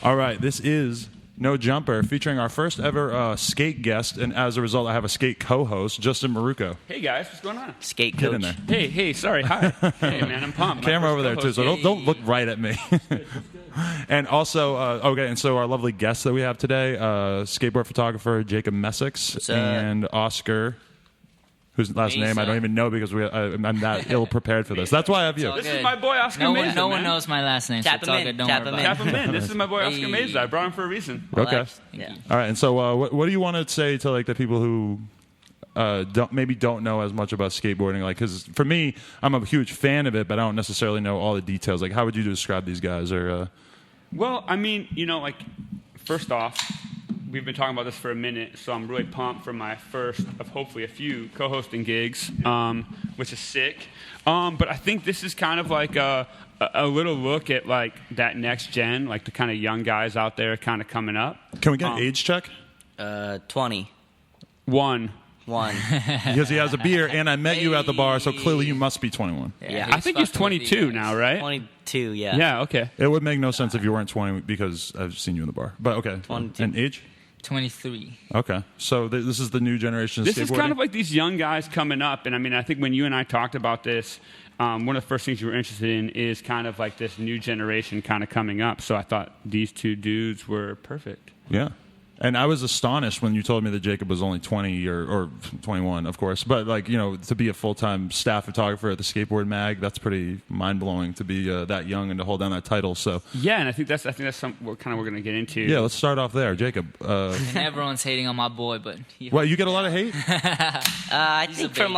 All right, this is No Jumper, featuring our first ever skate guest, and as a result, I have a skate co-host, Justin Maruco. Hey guys, what's going on? Skate coach. Get in there. Hey, sorry, hi. Hey man, I'm pumped. Camera over there too, so don't look right at me. And also, and so our lovely guest that we have today, skateboard photographer Jacob Messex and Oscar, whose last name I don't even know because I'm that ill prepared for this. That's why I have you. This is my boy Oscar Meza. No one knows my last name. Tap him in. Tap him in. This is my boy Oscar Meza. I brought him for a reason. Okay. Yeah. All right. And so, what do you want to say to like the people who don't know as much about skateboarding? Like, because for me, I'm a huge fan of it, but I don't necessarily know all the details. Like, how would you describe these guys? Or well, I mean, like first off, we've been talking about this for a minute, so I'm really pumped for my first of hopefully a few co-hosting gigs, which is sick. But I think this is kind of like a little look at like that next gen, like the kind of young guys out there kind of coming up. Can we get an age check? 20. One. Because he has a beer, and I met you at the bar, so clearly you must be 21. Yeah. I think he's 22 now, right? 22, yeah. Yeah, okay. It would make no sense if you weren't 20 because I've seen you in the bar. But okay. 22. And age? 23. Okay. So this is the new generation of This skateboarding? is kind of like these young guys coming up. And I mean, I think when you and I talked about this, one of the first things you were interested in is kind of like this new generation kind of coming up. So I thought these two dudes were perfect. Yeah. And I was astonished when you told me that Jacob was only 20 or 21, of course. But, like, to be a full-time staff photographer at the Skateboard Mag, that's pretty mind-blowing to be that young and to hold down that title. So yeah, and I think that's something we're going to get into. Yeah, let's start off there. Jacob. And everyone's hating on my boy, but... Well, you get a lot of hate? I think from,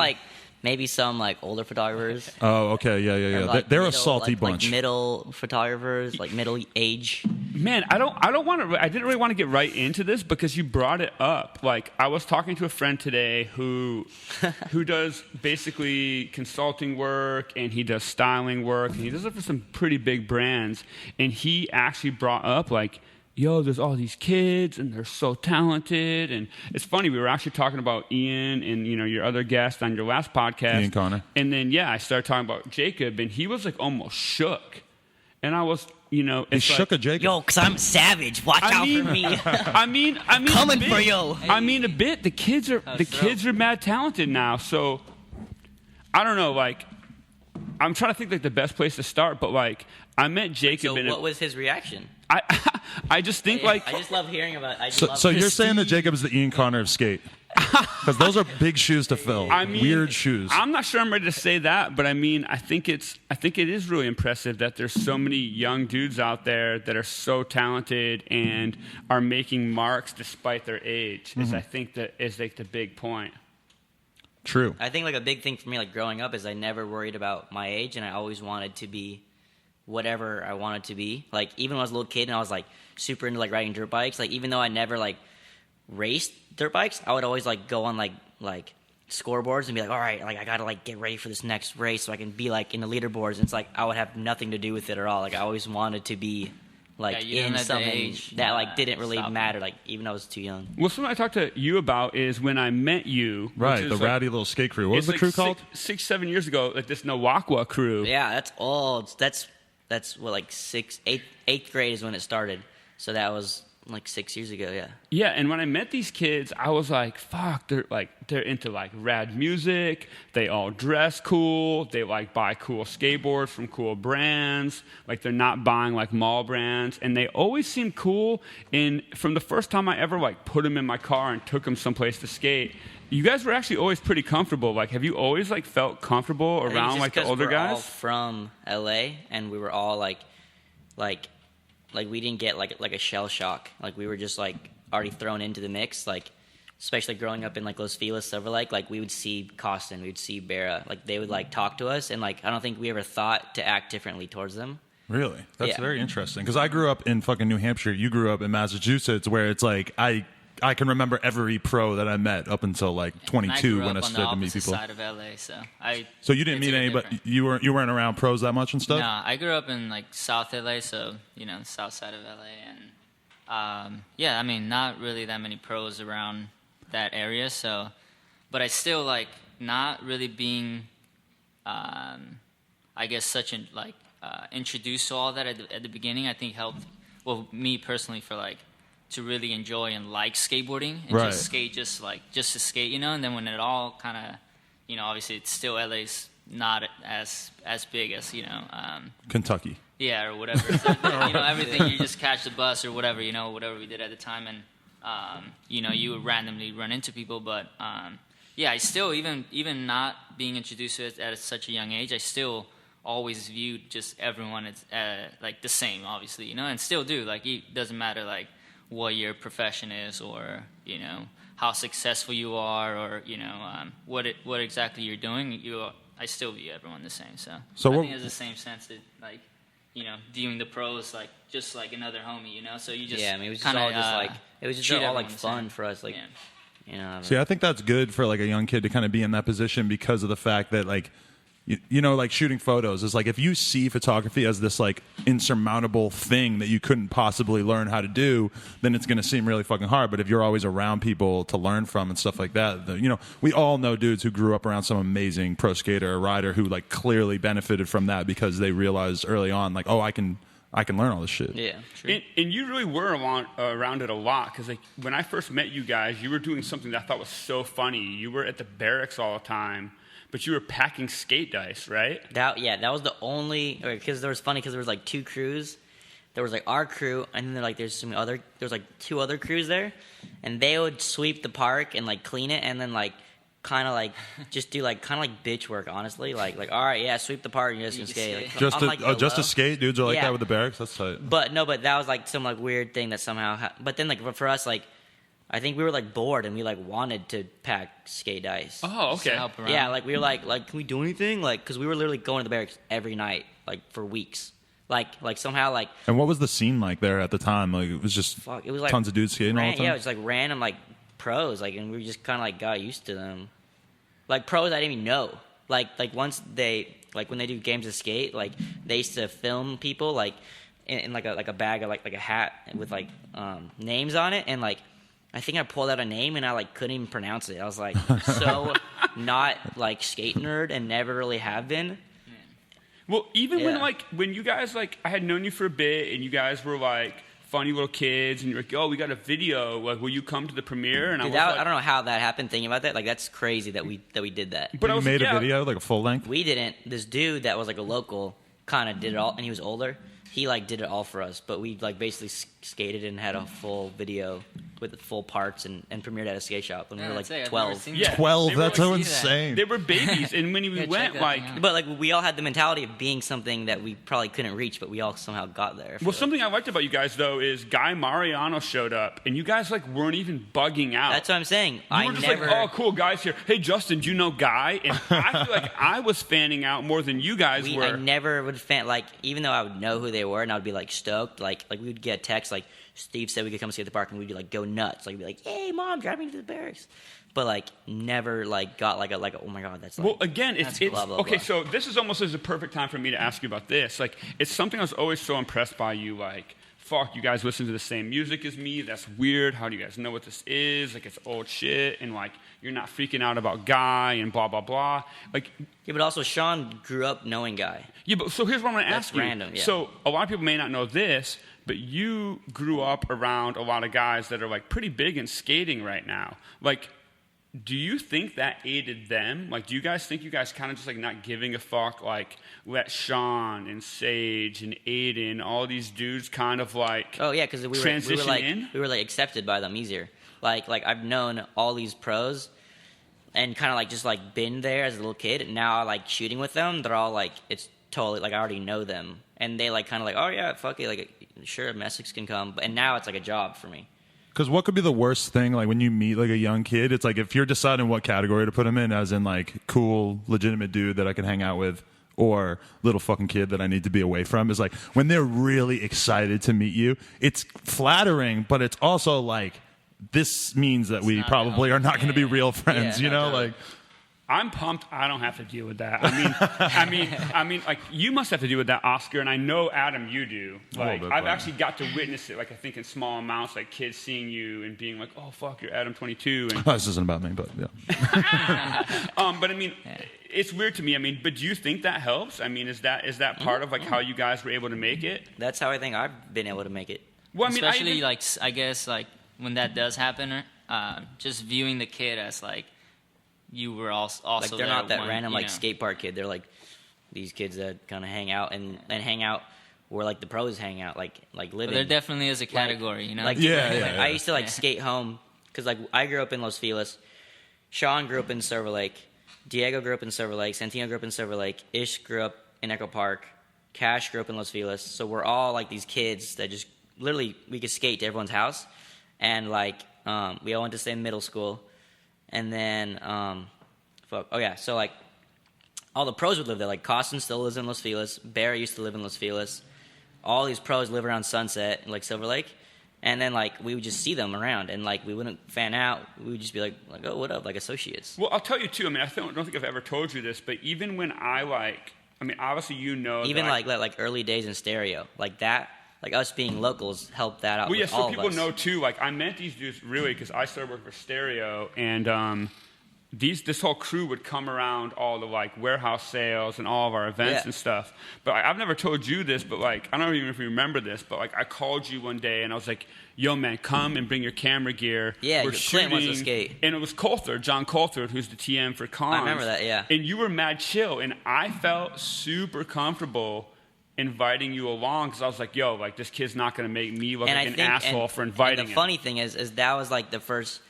maybe some, older photographers. Oh, okay, yeah. They're a salty bunch. Like middle photographers, middle age. Man, I didn't really want to get right into this because you brought it up. Like, I was talking to a friend today who does basically consulting work, and he does styling work, and he does it for some pretty big brands. And he actually brought up, yo, there's all these kids, and they're so talented. And it's funny, we were actually talking about Ian and, your other guest on your last podcast. Ian Connor. And then, I started talking about Jacob, and he was, almost shook. And I was, it's he shook a Jacob. Yo, because I'm savage. Watch out for me. I mean, coming for you. I mean, a bit. The kids are mad talented now. So, I don't know, I'm trying to think, the best place to start. But, I met Jacob. So what was his reaction? I just think I just love hearing about it. So you're saying that Jacob is the Ian Connor of skate? Because those are big shoes to fill. Weird shoes. I'm not sure I'm ready to say that, but I think it is really impressive that there's so many young dudes out there that are so talented and are making marks despite their age. Mm-hmm. I think that is the big point. True. I think a big thing for me growing up is I never worried about my age, and I always wanted to be whatever I wanted to be. Even when I was a little kid and I was super into riding dirt bikes, even though I never raced dirt bikes, I would always go on scoreboards and be all right, I gotta get ready for this next race so I can be in the leaderboards. And it's I would have nothing to do with it at all. I always wanted to be in something that didn't really matter, even though I was too young. Well, something I talked to you about is when I met you. Right, the rowdy little skate crew. What was the crew called? 7 years ago, this Nawakwa crew. Yeah, that's old. That's what eighth grade is when it started. So that was 6 years ago. Yeah. Yeah, and when I met these kids, I was fuck, they're into rad music. They all dress cool. They buy cool skateboards from cool brands. They're not buying mall brands, and they always seem cool. And from the first time I ever put them in my car and took them someplace to skate, you guys were actually always pretty comfortable. Have you always felt comfortable around the older we're guys? All from LA, and we were all we didn't get a shell shock. We were just already thrown into the mix. Especially growing up in Los Feliz, Silver Lake, we would see Costin, we would see Berra. They would talk to us, and I don't think we ever thought to act differently towards them. Really? That's very interesting. Because I grew up in fucking New Hampshire. You grew up in Massachusetts, where it's I can remember every pro that I met up until 22 when I started to meet people. I grew up on the opposite side of LA, so you didn't meet anybody. You weren't around pros that much and stuff. No, I grew up in South LA, so the south side of LA, and not really that many pros around that area. So, but I still not really being, I guess, such an introduced to all that at the beginning. I think helped. well, me personally, for like to really enjoy and like skateboarding and Right. just skate, just to skate, you know. And then when it all kind of, you know, obviously it's still LA's not as big as, you know, Kentucky. yeah, or whatever. So, you know, everything, you just catch the bus or whatever, you know, whatever we did at the time. And, you know, you would randomly run into people. But, yeah, I still, even not being introduced to it at such a young age, I still always viewed just everyone as, like, the same, obviously, you know, and still do. Like, it doesn't matter, like, what your profession is or, you know, how successful you are or, you know, what exactly you're doing. I still view everyone the same. So I think it's the same sense that, like, you know, viewing the pros like just like another homie, you know. So you just I mean, it was just kinda, all just like it was just treat all like everyone the fun same. for us, like Yeah. you know. See, I think that's good for like a young kid to kind of be in that position because of the fact that like, you know, like shooting photos is like if you see photography as this like insurmountable thing that you couldn't possibly learn how to do, then it's going to seem really fucking hard. But if you're always around people to learn from and stuff like that, you know, we all know dudes who grew up around some amazing pro skater or rider who like clearly benefited from that because they realized early on like, oh, I can learn all this shit. Yeah, true. And you really were around it a lot because like when I first met you guys, you were doing something that I thought was so funny. You were at the Berrics all the time, but you were packing skate dice, right? That was the only because there was funny because there was like two crews. There was like our crew, and then like there's like two other crews there, and they would sweep the park and like clean it, and then like kind of like just do like kind of like bitch work, honestly. Like all right, yeah, sweep the park and you're just gonna skate. Like, Just on, to like, the just to low. skate, dudes are like Yeah. that with the Berrics. That's tight. But that was like some like weird thing that somehow. But then like for us, like I think we were like bored and we like wanted to pack skate dice. Oh, Just to okay. help around. Yeah, like we were like can we do anything? Like because we were literally going to the Berrics every night, like for weeks. Like somehow like And what was the scene like there at the time? Like it was just fuck, it was like tons of dudes skating all the time. Yeah, it was like random like pros, like, and we just kind of like got used to them. Like pros, I didn't even know. Like once they like when they do games of skate, like they used to film people like in like a bag of like a hat with like names on it, and like I think I pulled out a name and I like couldn't even pronounce it. I was like so not like skate nerd and never really have been. Well, even Yeah. when you guys like I had known you for a bit and you guys were like funny little kids and you're like, oh, we got a video. Like, will you come to the premiere? And Dude, I was like, I don't know how that happened. Thinking about that, like that's crazy that we did that. but I you was made like, a yeah. video, like a full length. We didn't. This dude that was like a local kind of did it all, and he was older. He like did it all for us, but we like basically skated and had a full video with the full parts and premiered at a skate shop when we were like I'd say I've never 12. seen Yeah. that. 12. They were That's like- so see that. insane. They were babies, and when we Yeah, check went, that like, thing out. But like we all had the mentality of being something that we probably couldn't reach, but we all somehow got there. well, something I liked about you guys though is Guy Mariano showed up, and you guys like weren't even bugging out. That's what I'm saying. You I were just never. like, oh, cool, Guy's here. Hey, Justin, do you know Guy? And I feel like I was fanning out more than you guys I were. never would fan like even though I would know who they were and I would be like stoked like we would get texts like Steve said we could come skate at the park and we'd like go nuts like be like hey mom drive me to the Berrics, but like never like got like a oh my god that's like Well, again, it's blah, blah, okay. blah. So this is almost as a perfect time for me to ask you about this. Like, it's something I was always so impressed by you. Like, fuck, you guys listen to the same music as me. That's weird. How do you guys know what this is? Like, it's old shit, and like, you're not freaking out about Guy and blah blah blah. Like, yeah, but also Sean grew up knowing Guy. yeah. But so here's what I'm gonna That's ask you. random, yeah. So a lot of people may not know this, but you grew up around a lot of guys that are like pretty big in skating right now. Like, do you think that aided them? Like, do you guys think you guys kind of just like not giving a fuck, like let Sean and Sage and Aiden, all these dudes kind of like Oh yeah, because we were transition like in? we were like accepted by them easier. Like I've known all these pros, and kind of like just like been there as a little kid. And now like shooting with them, they're all like it's totally like I already know them, and they like kind of like oh yeah fuck it like sure Messex can come, and now it's like a job for me. Because what could be the worst thing, like when you meet like a young kid? It's like if you're deciding what category to put him in, as in like cool, legitimate dude that I can hang out with, or little fucking kid that I need to be away from. Is like when they're really excited to meet you. It's flattering, but it's also like this means that we not probably gonna- are not going to be yeah. real friends. Yeah, you no, know, totally. like. I'm pumped. I don't have to deal with that. I mean, like you must have to deal with that, Oscar, and I know Adam, you do. Like, bit, I've but- actually got to witness it. Like, I think in small amounts, like kids seeing you and being like, "Oh, fuck, you're Adam 22." And, This isn't about me, but yeah. but I mean, it's weird to me. I mean, but do you think that helps? I mean, is that part of like how you guys were able to make it? That's how I think I've been able to make it. Well, I mean, especially like I guess like when that does happen, just viewing the kid as like you were also Like they're not that one, random like know. skate park kid. They're like these kids that kind of hang out and hang out where like the pros hang out, like living. But there definitely is a category, you know. Like Yeah. I used to like skate home because like I grew up in Los Feliz. Sean grew up in Silver Lake. Diego grew up in Silver Lake. Santino grew up in Silver Lake. Ish grew up in Echo Park. Cash grew up in Los Feliz. So we're all like these kids that just literally we could skate to everyone's house, and like we all went to the same middle school, and then so like all the pros would live there. Like Costin still lives in Los Feliz. Barry used to live in Los Feliz. All these pros live around Sunset, like Silver Lake. And then, like, we would just see them around, and, like, we wouldn't fan out. We would just be like, oh, what up, like, associates. Well, I'll tell you, too. I mean, I don't think I've ever told you this, but even when obviously you know. Even, like early days in stereo. Like, that, like, us being locals helped that out Well, yeah, with so all of people us. know, too. Like, I met these dudes, really, because I started working for stereo, and this whole crew would come around all the, like, warehouse sales and all of our events and stuff. But I've never told you this, but, like, I don't even know if you remember this, but, like, I called you one day, and I was like, yo, man, come and bring your camera gear. Yeah, we're Clint wants to shooting. skate. And it was Coulthard, John Coulthard, who's the TM for Cons. I remember that, yeah. And you were mad chill, and I felt super comfortable inviting you along because I was like, yo, like, this kid's not going to make me look like an asshole for inviting him. And the funny thing is that was, like, the first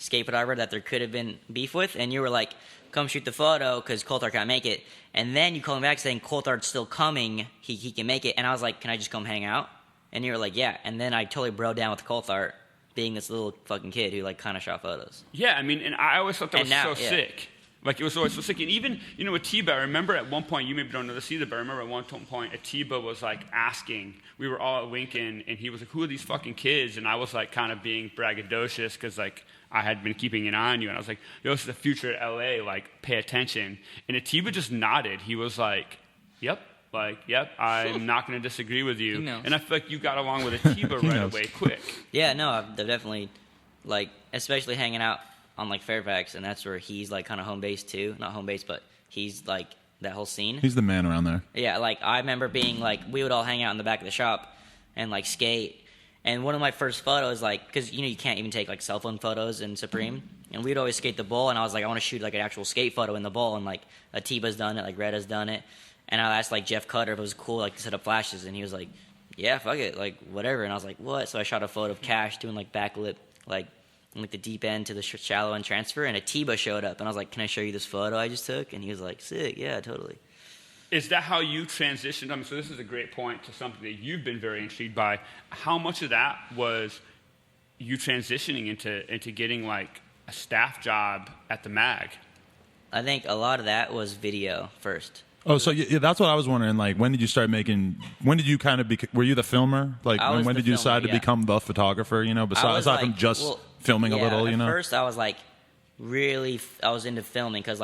skate photographer that there could have been beef with, and you were like, come shoot the photo because Coulthard can't make it. And then you called me back saying Coulthard's still coming, he can make it. And I was like, can I just come hang out? And you were like, yeah. And then I totally broke down with Coulthard being this little fucking kid who, like, kind of shot photos. Yeah, I mean, and I always thought that was sick. Like, it was always so sick. And even, you know, Atiba, I remember at one point, you maybe don't know this either, but I remember at one point, Atiba was, like, asking. We were all at Lincoln, and he was like, who are these fucking kids? And I was, like, kind of being braggadocious because, like, I had been keeping an eye on you. And I was like, yo, this is the future at L.A., like, pay attention. And Atiba just nodded. He was like, yep. Like, yep, I'm not going to disagree with you. And I feel like you got along with Atiba right away quick. Yeah, no, they're definitely, like, especially hanging out on, like, Fairfax, and that's where he's, like, kind of home base, too. Not home base, but he's, like, that whole scene. He's the man around there. Yeah, like, I remember being, like, we would all hang out in the back of the shop and, like, skate. And one of my first photos, like, because, you know, you can't even take, like, cell phone photos in Supreme. And we'd always skate the bowl, and I was like, I want to shoot, like, an actual skate photo in the bowl. And, like, Atiba's done it, like, Retta's done it. And I asked, like, Jeff Cutter if it was cool, like, to set up flashes. And he was like, yeah, fuck it, like, whatever. And I was like, what? So I shot a photo of Cash doing, like, backlit, like the deep end to the shallow end transfer. And Atiba showed up. And I was like, can I show you this photo I just took? And he was like, sick, yeah, totally. Is that how you transitioned? I mean, so this is a great point to something that you've been very intrigued by. How much of that was you transitioning into getting, like, a staff job at the mag? I think a lot of that was video first. Oh, so yeah, that's what I was wondering. Like, when did you start making? When did you kind of were you the filmer? Like, when did you decide to become the photographer? You know, aside from just filming a little. You know, at first I was like, I was into filming because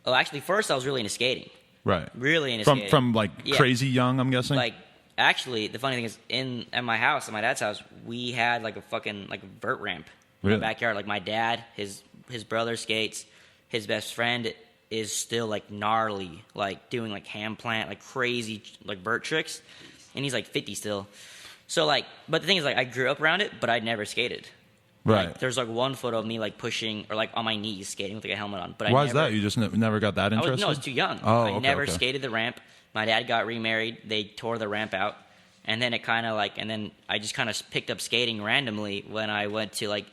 actually first I was really into skating. Right. Really into skating. From like crazy young, I'm guessing. Like, actually, the funny thing is, at my house, at my dad's house, we had like a fucking like a vert ramp in the backyard. Like my dad, his brother skates. His best friend is still like gnarly, like doing like hand plant, like crazy like vert tricks, and he's like 50 still. So like, but the thing is, like, I grew up around it, but I never skated. Right. Like, there's like one photo of me like pushing or like on my knees skating with like a helmet on. But why is that? You just never got that interested? I was too young. Oh, I never skated the ramp. My dad got remarried. They tore the ramp out, and then I just kind of picked up skating randomly when I went to like.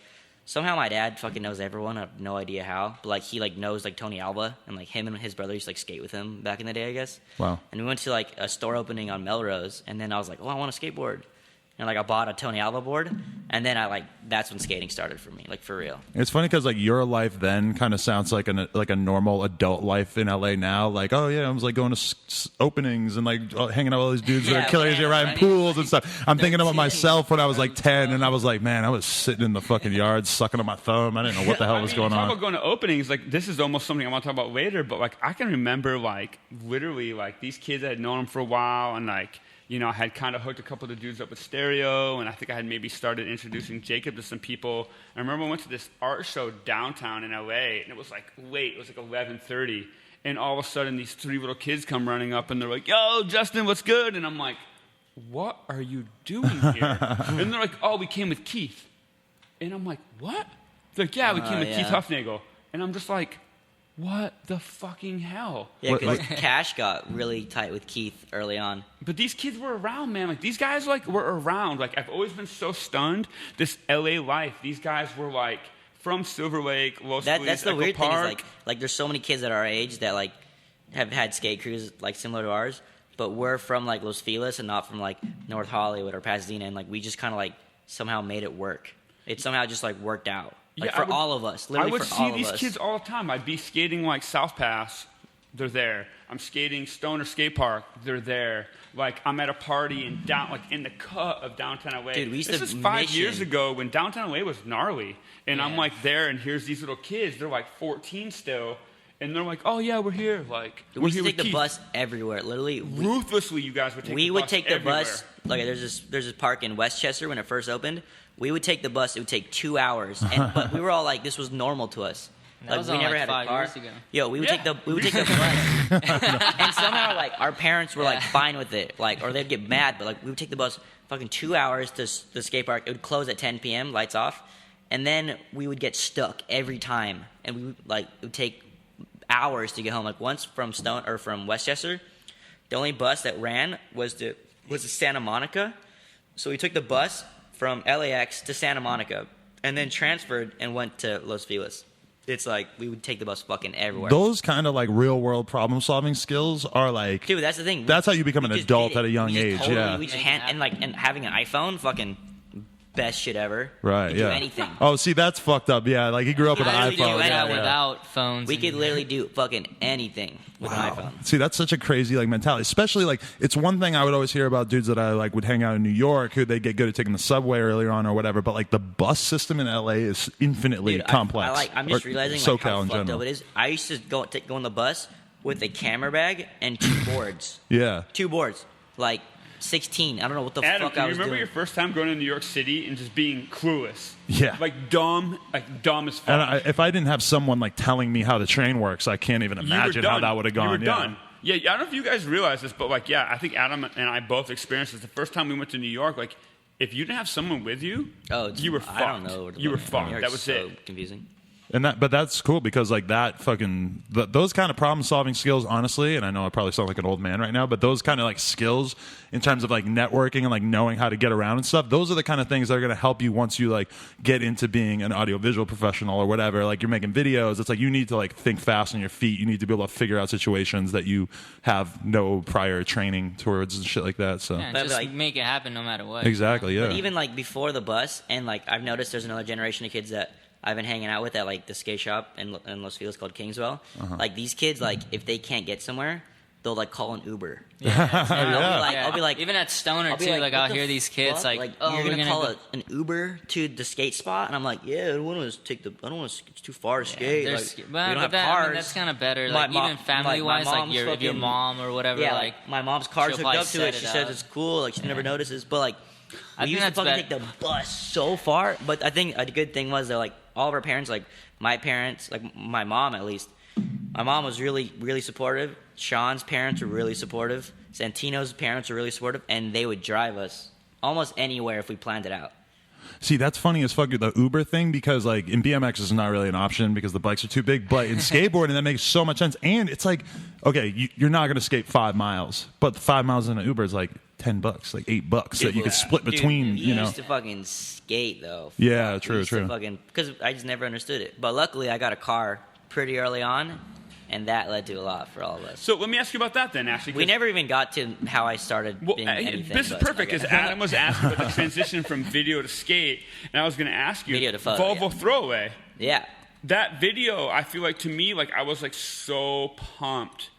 Somehow my dad fucking knows everyone. I have no idea how. But, like, he, like, knows, like, Tony Alba. And, like, him and his brother used to, like, skate with him back in the day, I guess. Wow. And we went to, like, a store opening on Melrose. And then I was like, oh, I want a skateboard. And, like, I bought a Tony Alba board. And then that's when skating started for me, like, for real. It's funny because, like, your life then kind of sounds like a normal adult life in LA now. Like, oh, yeah, I was, like, going to openings and, like, hanging out with all these dudes that are killers, riding pools and stuff. I'm thinking about myself when I was, like, 10, and I was like, man, I was sitting in the fucking yard sucking on my thumb. I didn't know what the hell was going on. Talk about going to openings. Like, this is almost something I want to talk about later, but, like, I can remember, like, literally, like, these kids I had known them for a while, and, like, you know, I had kind of hooked a couple of the dudes up with stereo, and I think I had maybe started introducing Jacob to some people. I remember I went to this art show downtown in L.A., and it was, like, late. It was, like, 11:30, and all of a sudden these three little kids come running up, and they're like, yo, Justin, what's good? And I'm like, what are you doing here? And they're like, oh, we came with Keith. And I'm like, what? They're like, yeah, we came with Keith Huffnagel. And I'm just like, what the fucking hell? Yeah, because Cash got really tight with Keith early on. But these kids were around, man. Like, these guys, like, were around. Like, I've always been so stunned. This LA life. These guys were, like, from Silver Lake, Los Feliz, That's the Echo weird Park. thing is, like, there's so many kids at our age that, like, have had skate crews, like, similar to ours. But we're from, like, Los Feliz and not from, like, North Hollywood or Pasadena. And, like, we just kind of, like, somehow made it work. It somehow just, like, worked out. Like, for all of us. Literally I would for see all these of us. kids all the time. I'd be skating, like, South Pass. They're there. I'm skating Stoner Skate Park. They're there. Like, I'm at a party in the cut of downtown LA. Dude, we used this to is 5 mission. years ago when downtown LA was gnarly. And I'm, like, there, and here's these little kids. They're, like, 14 still. And they're like, oh, yeah, we're here. Like, We we're used here to take with the Keith. bus everywhere. Literally, Ruthlessly, you guys would take the bus we would take the everywhere. bus. Like, there's this park in Westchester when it first opened. We would take the bus. It would take 2 hours, but we were all like, this was normal to us. That Like, was we only, never like, had 5 a car. years ago. Yo, we would take the bus, and somehow like our parents were like fine with it, like, or they'd get mad, but like we would take the bus fucking 2 hours to the skate park. It would close at 10 p.m. lights off, and then we would get stuck every time, and we would, like, it would take hours to get home. Like, once from from Westchester, the only bus that ran was the Santa Monica. So we took the bus from LAX to Santa Monica and then transferred and went to Los Feliz. It's like we would take the bus fucking everywhere. Those kind of like real world problem solving skills are like, Dude, that's the thing. that's how you become an We just adult did it. at a young We just age. totally- Yeah. We just and having an iPhone, fucking best shit ever. Right. We could Yeah. do anything. Oh, see, that's fucked up. Yeah. Like he grew up with an I literally iPhone. do Yeah, anything. yeah. Without phones. We and- could literally do fucking anything with an iPhone. See, that's such a crazy like mentality. Especially like it's one thing I would always hear about dudes that I like would hang out in New York who they get good at taking the subway earlier on or whatever. But like the bus system in LA is infinitely Dude, complex. I'm just Or realizing SoCal like, how in fucked general. up it is. I used to go on the bus with a camera bag and 2 boards. Yeah. 2 boards. Like 16. I don't know what the Adam, fuck do I you was remember doing. your first time going to New York City and just being clueless? Yeah. Like dumb as fuck. And if I didn't have someone like telling me how the train works, I can't even You were imagine how done. that would have gone. You were yeah. done. Yeah, I don't know if you guys realize this, but like, yeah, I think Adam and I both experienced this. The first time we went to New York, like, if you didn't have someone with you, you were fucked. I don't know. You were New fucked. York's That was so it. confusing. But that's cool because like that fucking those kind of problem solving skills, honestly, and I know I probably sound like an old man right now, but those kind of like skills in terms of like networking and like knowing how to get around and stuff, those are the kind of things that are going to help you once you like get into being an audiovisual professional or whatever. Like you're making videos, it's like you need to like think fast on your feet. You need to be able to figure out situations that you have no prior training towards and shit like that. So Yeah, But, just like- make it happen no matter what. exactly, yeah. But even like before the bus, and like I've noticed there's another generation of kids that I've been hanging out with at like the skate shop in Los Feliz called Kingswell. Like these kids, like if they can't get somewhere, they'll like call an Uber. And I'll be like, even at Stoner I'll be too. like, Like what I'll the hear these kids fuck? like, oh, we're you're gonna call go- an Uber to the skate spot, and I'm like, yeah, I don't want to take the. I don't want to. It's too far to skate. Like, There's- we but don't have that, cars. I mean, that's kind of better. My Like mom- even family wise, my like mom's if your fucking- mom or whatever, Yeah, like my mom's car's she'll hooked probably up to set it. She it says up. it's cool. Like she never notices, but like I we think used to that's fucking take the bus so far. But I think a good thing was that like all of our parents, like my parents, like my mom at least, my mom was really really supportive. Sean's parents were really supportive. Santino's parents were really supportive, and they would drive us almost anywhere if we planned it out. See, that's funny as fuck, the Uber thing, because like in BMX is not really an option because the bikes are too big, but in skateboarding that makes so much sense. And it's like, okay, you're not going to skate 5 miles, but 5 miles in an Uber is like $10, like $8 that you could split between, Dude, we used to fucking skate though. Yeah, We true, used to true. fucking, because I just never understood it. But luckily, I got a car pretty early on, and that led to a lot for all of us. So let me ask you about that then, Ashley. We never even got to how I started Well, being anything. this is but- perfect because okay. Adam was asking about the transition from video to skate, and I was going to ask you Video to photo, Volvo yeah. throwaway. Yeah. That video, I feel like to me, like I was like so pumped.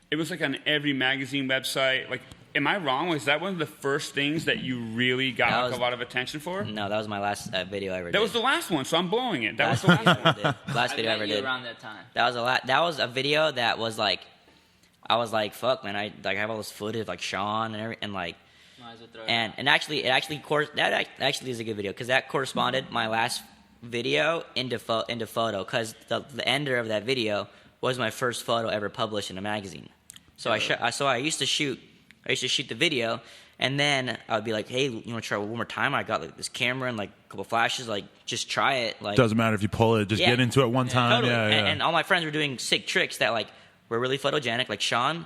It was like on every magazine website. Like, am I wrong? Was that one of the first things that you really got That like, was- a lot of attention for? No, that was my last video I ever did. That was the last one, so I'm blowing it. That was the last last video one. I did. Last video I met ever you did. around that time. That was a video that was like, I was like, fuck, man, I have all this footage, like Sean and like, Might as well throw it and out. and actually that actually is a good video because that corresponded my last video into photo because the ender of that video was my first photo ever published in a magazine. So I used to shoot the video, And then I would be like, hey, you want to try one more time? I got like this camera and like a couple flashes. Like, just try it. Like, Doesn't matter if you pull it. Just get into it one time. Totally. Yeah, yeah. And all my friends were doing sick tricks that like were really photogenic. Like Sean,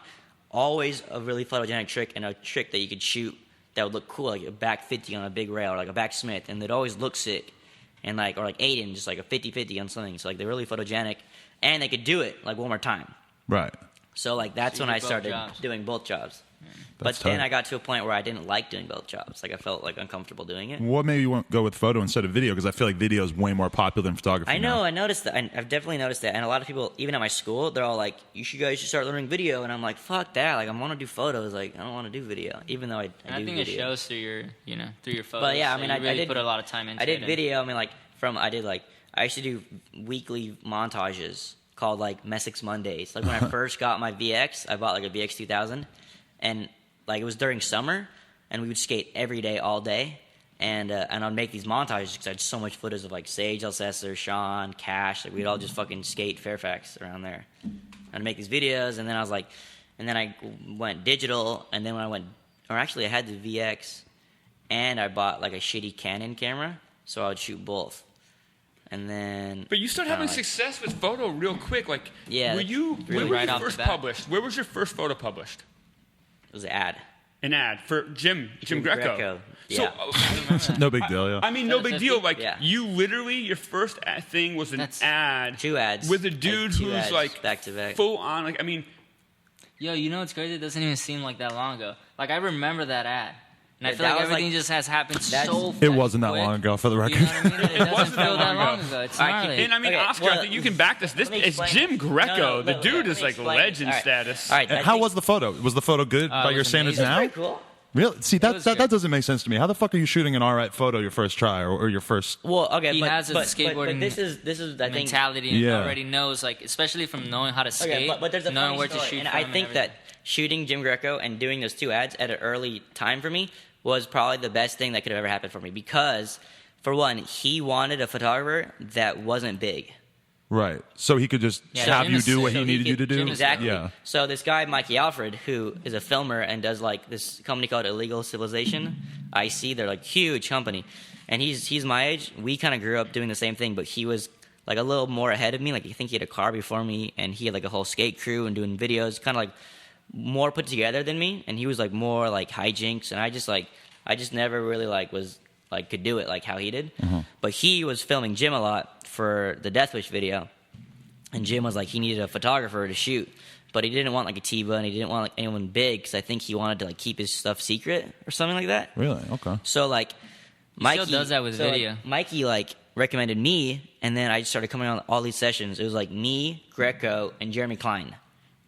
always a really photogenic trick and a trick that you could shoot that would look cool, like a back 50 on a big rail or like a back Smith, and they'd always look sick. And like, or like Aiden, just like a 50-50 on something. So like they're really photogenic, and they could do it like one more time. Right. So like that's So when you I did both started jobs. doing both jobs. That's But then tight. I got to a point where I didn't like doing both jobs. Like I felt like uncomfortable doing it. What made you want to go with photo instead of video? Because I feel like video is way more popular than photography. I know, now. I noticed that. I've definitely noticed that. And a lot of people, even at my school, they're all like, guys should start learning video. And I'm like, fuck that. Like, I want to do photos. Like, I don't want to do video. Even though I do And I think video. it shows through your, through your photos. But yeah, I So mean, you I really did put a lot of time into it. I did and- video. I mean, like, I used to do weekly montages called, like, Messex Mondays. Like, when I first got my VX, I bought, like, a VX 2000. And, like, it was during summer. And we would skate every day, all day. And I'd make these montages because I had so much footage of, like, Sage, Alcester, Sean, Cash. Like, we'd all just fucking skate Fairfax around there. I'd make these videos. And then I was like, and then I went digital. And then when I went, or actually I had the VX. And I bought, like, a shitty Canon camera. So I would shoot both. And then... But you started having success with photo real quick. Like, Yeah, were you, really when were right you off the first bat. published? Where was your first photo published? It was an ad. An ad for Jim Greco. So, Yeah. No big deal. Yeah. I mean, no big deal. Like, Yeah. you literally, your first thing was an That's- ad. 2 ads. With a Like, dude 2 who's ads like back to back. full on. Like, I mean, Yo, you know what's crazy? It doesn't even seem like that long ago. Like, I remember that ad. And I Yeah, feel that like was, like- everything just has happened that's- so It fucking wasn't that quick. long ago, for the You record. know what I mean? It doesn't wasn't that feel that long long ago. ago. It's All right, gnarly. and I mean, Okay, Oscar, well, I think you can back this. This let me is explain Jim it. Greco. No, the let dude me is like explain it. legend All right. status. All right. I How think- was the photo? Was the photo good by it your was standards amazing. now? Pretty cool. Really? See, was that great. doesn't make sense to me. How the fuck are you shooting an alright photo your first try or your first? Well, okay, He but, has a but skateboarding this is I think mentality and Yeah. already knows, like, especially from knowing how to skate, okay, but there's a knowing funny where story, to shoot and from I think that everything. shooting Jim Greco and doing those 2 ads at an early time for me was probably the best thing that could have ever happened for me because, for one, he wanted a photographer that wasn't big. Right. So he could just Yeah, have Jim you is do what sick. he So needed you to do. Jim is Exactly. Yeah. So this guy, Mikey Alfred, who is a filmer and does like this company called Illegal Civilization, IC, they're like huge company, and he's my age. We kind of grew up doing the same thing, but he was like a little more ahead of me. Like I think he had a car before me, and he had like a whole skate crew and doing videos, kind of like more put together than me. And he was like more like hijinks, and I just never really like was like could do it like how he did. But he was filming Jim a lot for the Death Wish video. And Jim was like, he needed a photographer to shoot, but he didn't want like Atiba, and he didn't want like anyone big because I think he wanted to like keep his stuff secret or something like that. Really? Okay. So like, Mikey does that with video. Mikey like recommended me, and then I started coming on all these sessions. It was like me, Greco, and Jeremy Klein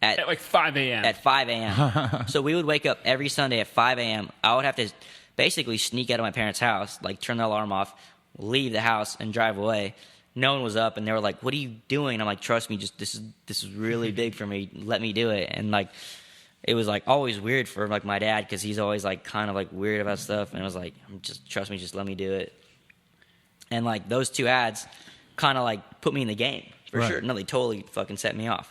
At like 5 a.m. at 5 a.m. So we would wake up every Sunday at 5 a.m. I would have to basically sneak out of my parents' house, like turn the alarm off, leave the house, and drive away. No one was up, and they were like, "What are you doing?" And I'm like, "Trust me, just this is really big for me. Let me do it." And like, it was like always weird for like my dad because he's always like kind of like weird about stuff, and it was like, "Just trust me, just let me do it." And like those 2 ads, kind of like put me in the game for Right. sure. No, they totally fucking set me off.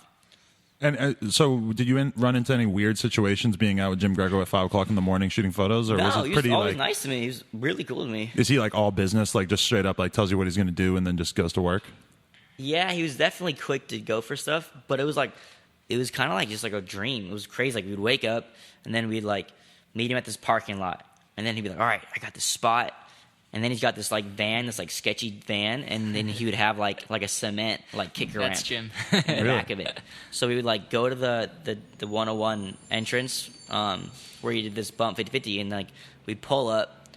And so, did you run into any weird situations being out with Jim Greco at 5 o'clock in the morning shooting photos, or No, was it he was pretty always like? nice to me. He was really cool to me. Is he like all business, like just straight up, like tells you what he's going to do and then just goes to work? Yeah, he was definitely quick to go for stuff, but it was kind of like just like a dream. It was crazy. Like we'd wake up and then we'd like meet him at this parking lot, and then he'd be like, "All right, I got this spot." And then he's got this like van, this like sketchy van, and then he would have like a cement like kicker ramp That's Jim. in the Really? back of it. So we would like go to the 101 entrance where you did this bump 50-50, and like we'd pull up,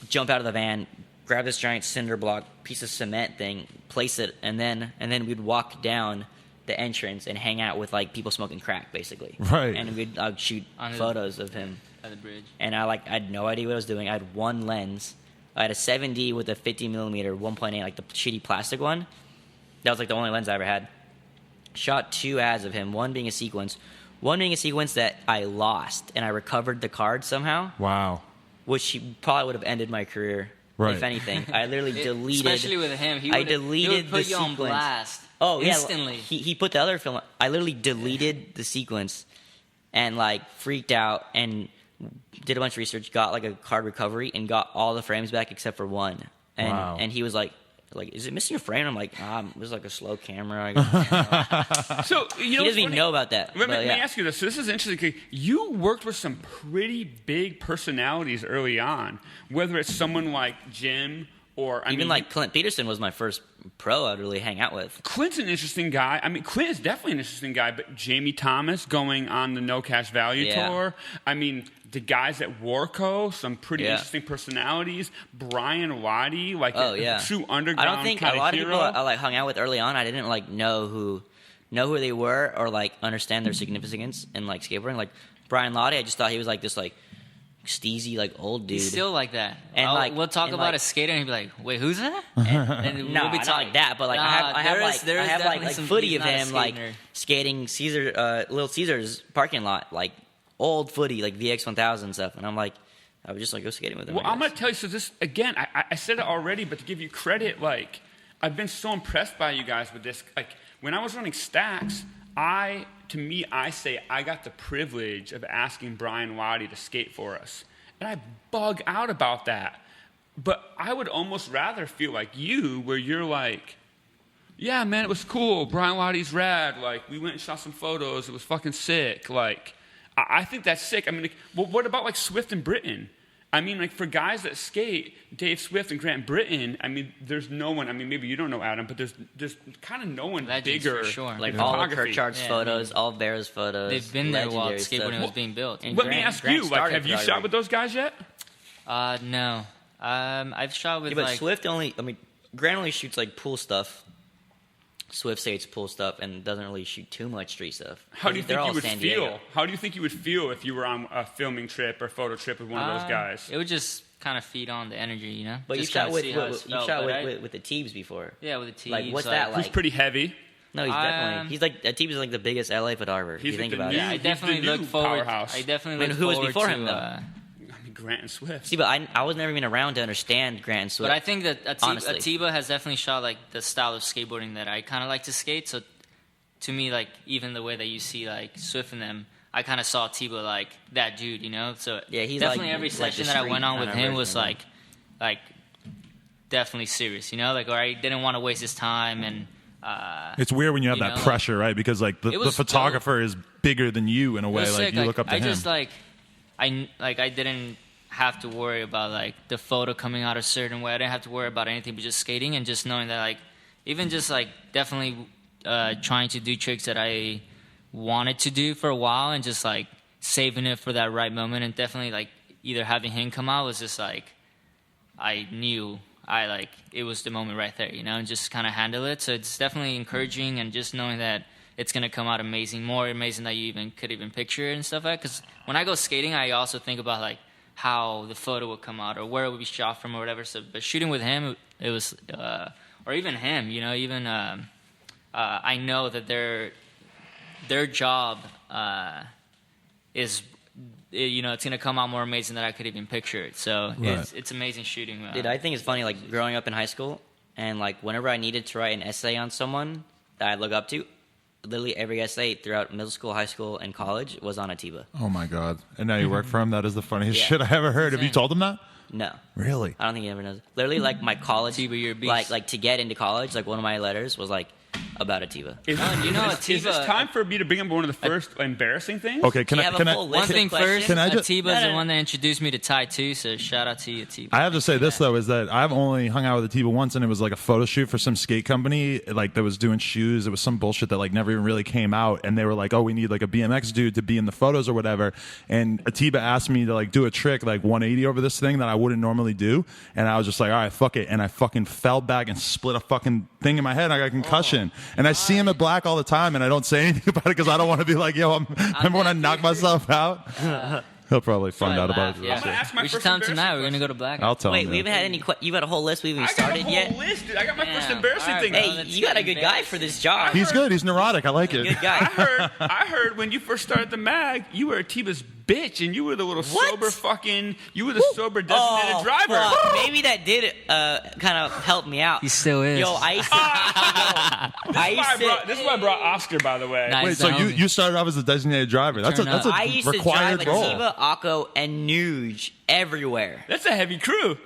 jump out of the van, grab this giant cinder block piece of cement thing, place it, and then we'd walk down the entrance and hang out with like people smoking crack, basically. Right. And I'd shoot On the- photos of him, At the bridge. and I had no idea what I was doing. I had one lens. I had a 7D with a 50 millimeter 1.8, like the shitty plastic one. That was like the only lens I ever had. Shot 2 ads of him, one being a sequence that I lost, and I recovered the card somehow, Wow. which probably would have ended my career, Right. if anything. I literally deleted. Especially with him, he I would deleted put the you on sequence. blast. Oh yeah, instantly. He put the other film. I literally deleted the sequence, and like freaked out and did a bunch of research, got like a card recovery, and got all the frames back except for one. And Wow. and he was like, is it missing a frame? I'm like, it was like a slow camera. So He doesn't even know about that. Let me but, yeah. ask you this. So this is interesting. You worked with some pretty big personalities early on, whether it's someone like Jim or Even like Clint Peterson was my first pro I'd really hang out with. Clint's an interesting guy. I mean, Clint is definitely an interesting guy, but Jamie Thomas going on the No Cash Value tour. I mean, the guys at Warco, some pretty interesting personalities. Brian Waddy, like a true underground I don't think kind a lot of hero. people I like hung out with early on. I didn't like know who they were or like understand their significance in like skateboarding. Like Brian Lottie, I just thought he was like this like steezy like old dude. He's still like that. And like we'll talk about like, a skater and he'll be like, wait, who's that? And No, we'll be not talking like that. But like I have like footy of him like skating Little Caesars parking lot, like old footy, like VX 1000 stuff. And I'm like, I would just like go skating with him. Well, I'm gonna tell you. So this again, I said it already, but to give you credit, like I've been so impressed by you guys with this. Like when I was running Stacks, I say I got the privilege of asking Brian Waddy to skate for us. And I bug out about that. But I would almost rather feel like you, where you're like, yeah, man, it was cool. Brian Waddy's rad. Like, we went and shot some photos. It was fucking sick. Like, I think that's sick. I mean, like, well, what about, like, Swift and Britton? I mean, like, for guys that skate, Dave Swift and Grant Britton, I mean, there's no one, I mean, maybe you don't know Adam, but there's kind of no one Legends bigger. for sure. like all of Kirchart's Yeah, photos, all of Bear's photos. They've been there while legendary skateboarding stuff. was being built. And Let me Grant- ask Grant you, like, started have you photography. shot with those guys yet? No. I've shot with Yeah, but like Swift Grant only shoots like pool stuff. Swift skates pool stuff and doesn't really shoot too much street stuff. How do you They're think all you would San feel? Diego. How do you think you would feel if you were on a filming trip or photo trip with one of those guys? It would just kind of feed on the energy, you know. But you Just shot kinda with see how it's felt, but with the Teebs before. yeah, with the teams. Like, what's that Who's like? pretty heavy. No, he's definitely. He's like Atiba's like the biggest LA photographer. If He's you think like the about new- it. Yeah, I He's definitely the new look forward. powerhouse. I definitely I mean, look who was forward before to, him, though? I mean, Grant and Swift. See, but I was never even around to understand Grant and Swift. But I think that honestly. Atiba has definitely shot like the style of skateboarding that I kind of like to skate. So to me, like even the way that you see like Swift and them, I kind of saw Atiba like that dude, you know. So Yeah, he's definitely like- every like session the that I went street on with kinda him was version of like definitely serious, you know. Like, or I didn't want to waste his time and. It's weird when you have You that know, pressure, right? Because like the It was photographer is bigger than you in a It way. was Like sick. you look up to I him. just I didn't have to worry about like the photo coming out a certain way. I didn't have to worry about anything but just skating and just knowing that like even just like definitely trying to do tricks that I wanted to do for a while and just like saving it for that right moment and definitely like either having him come out was just like I knew it was the moment right there, you know, and just kind of handle it. So it's definitely encouraging and just knowing that it's going to come out amazing, more amazing than you even could even picture it and stuff like that. Because when I go skating, I also think about like how the photo would come out or where it would be shot from or whatever. So, but shooting with him, it was, or even him, you know, even I know that their job is, you know, it's going to come out more amazing than I could even picture it. So Right. it's amazing shooting. Dude, I think it's funny, like, growing up in high school, and, like, whenever I needed to write an essay on someone that I look up to, literally every essay throughout middle school, high school, and college was on Atiba. Oh my god! And now you work for him. That is the funniest Yeah. shit I ever heard. Have you Insane. told him that? No. Really? I don't think he ever knows. Literally, like, my college, Atiba, you're a beast. like, to get into college, like, one of my letters was, like, about Atiba. Is this Atiba- time for me to bring up one of the first embarrassing things? Okay. Can Do I? you have Can a I? full One list of thing questions? first, Can I just- Atiba's No, no, the no. one that introduced me to Ty too, so shout out to you, Atiba. I have to say this though is that I've only hung out with Atiba once, and it was like a photo shoot for some skate company, like that was doing shoes. It was some bullshit that like never even really came out, and they were like, "Oh, we need like a BMX dude to be in the photos or whatever." And Atiba asked me to like do a trick like 180 over this thing that I wouldn't normally do, and I was just like, "All right, fuck it," and I fucking fell back and split a fucking thing in my head. And I got a concussion, and I see him at Black all the time, and I don't say anything about it because I don't want to be like, "Yo, remember when I knocked myself out?" He'll probably find out about it. Yeah. I'm gonna ask my We should first tell him tonight. embarrassing We're gonna go to Black. I'll tell Wait, him. we haven't had any. You got a whole list we haven't even I got a started whole yet. list, dude. I got my first Yeah. embarrassing All right, thing. bro. Hey, Let's you got a get good guy for this job. He's good. He's neurotic. I like it. Good I guy. heard when you first started the mag, you were Atiba's bitch, and you were the little sober fucking. You were the sober designated driver. Fuck. Maybe that did kind of help me out. He still is. Yo, I used to. This is why I brought Oscar, by the way. Nice. Wait, so you started off as a designated driver? That's Turn up. a I used to required drive role. Atiba, Akko, and Nuge everywhere. That's a heavy crew.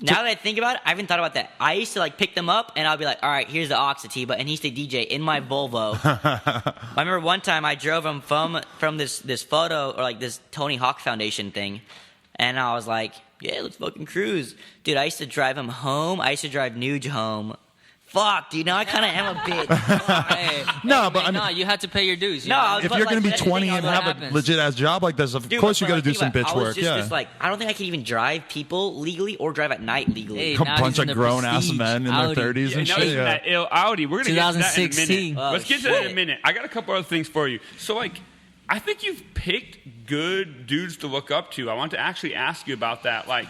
Now that I think about it, I haven't thought about that. I used to like pick them up, and I'll be like, "All right, here's the aux Atiba," and he used to DJ in my Volvo. I remember one time I drove him from this photo or like this Tony Hawk Foundation thing, and I was like, "Yeah, let's fucking cruise, dude." I used to drive him home. I used to drive Nuge home. Fuck, dude. Now I kind of am a bitch. Hey, No, hey, but I mean- no, you had to pay your dues. You No, know? I was- If But, you're like, going to be that's the 20 thing, and what have a happens. legit ass job like this, of Dude, course but you got to like, do think some about it, bitch I was work. just, Yeah. just like, I don't think I can even drive people legally or drive at night legally. Hey, A now bunch he's in of the grown ass Prestige men in their Audi. 30s Yeah, and now shit. he's in Yeah. that ill Audi. We're gonna get to that in a 2016. minute. Let's get to that in a shit. minute. I got a couple other things for you. So like, I think you've picked good dudes to look up to. I want to actually ask you about that. Like,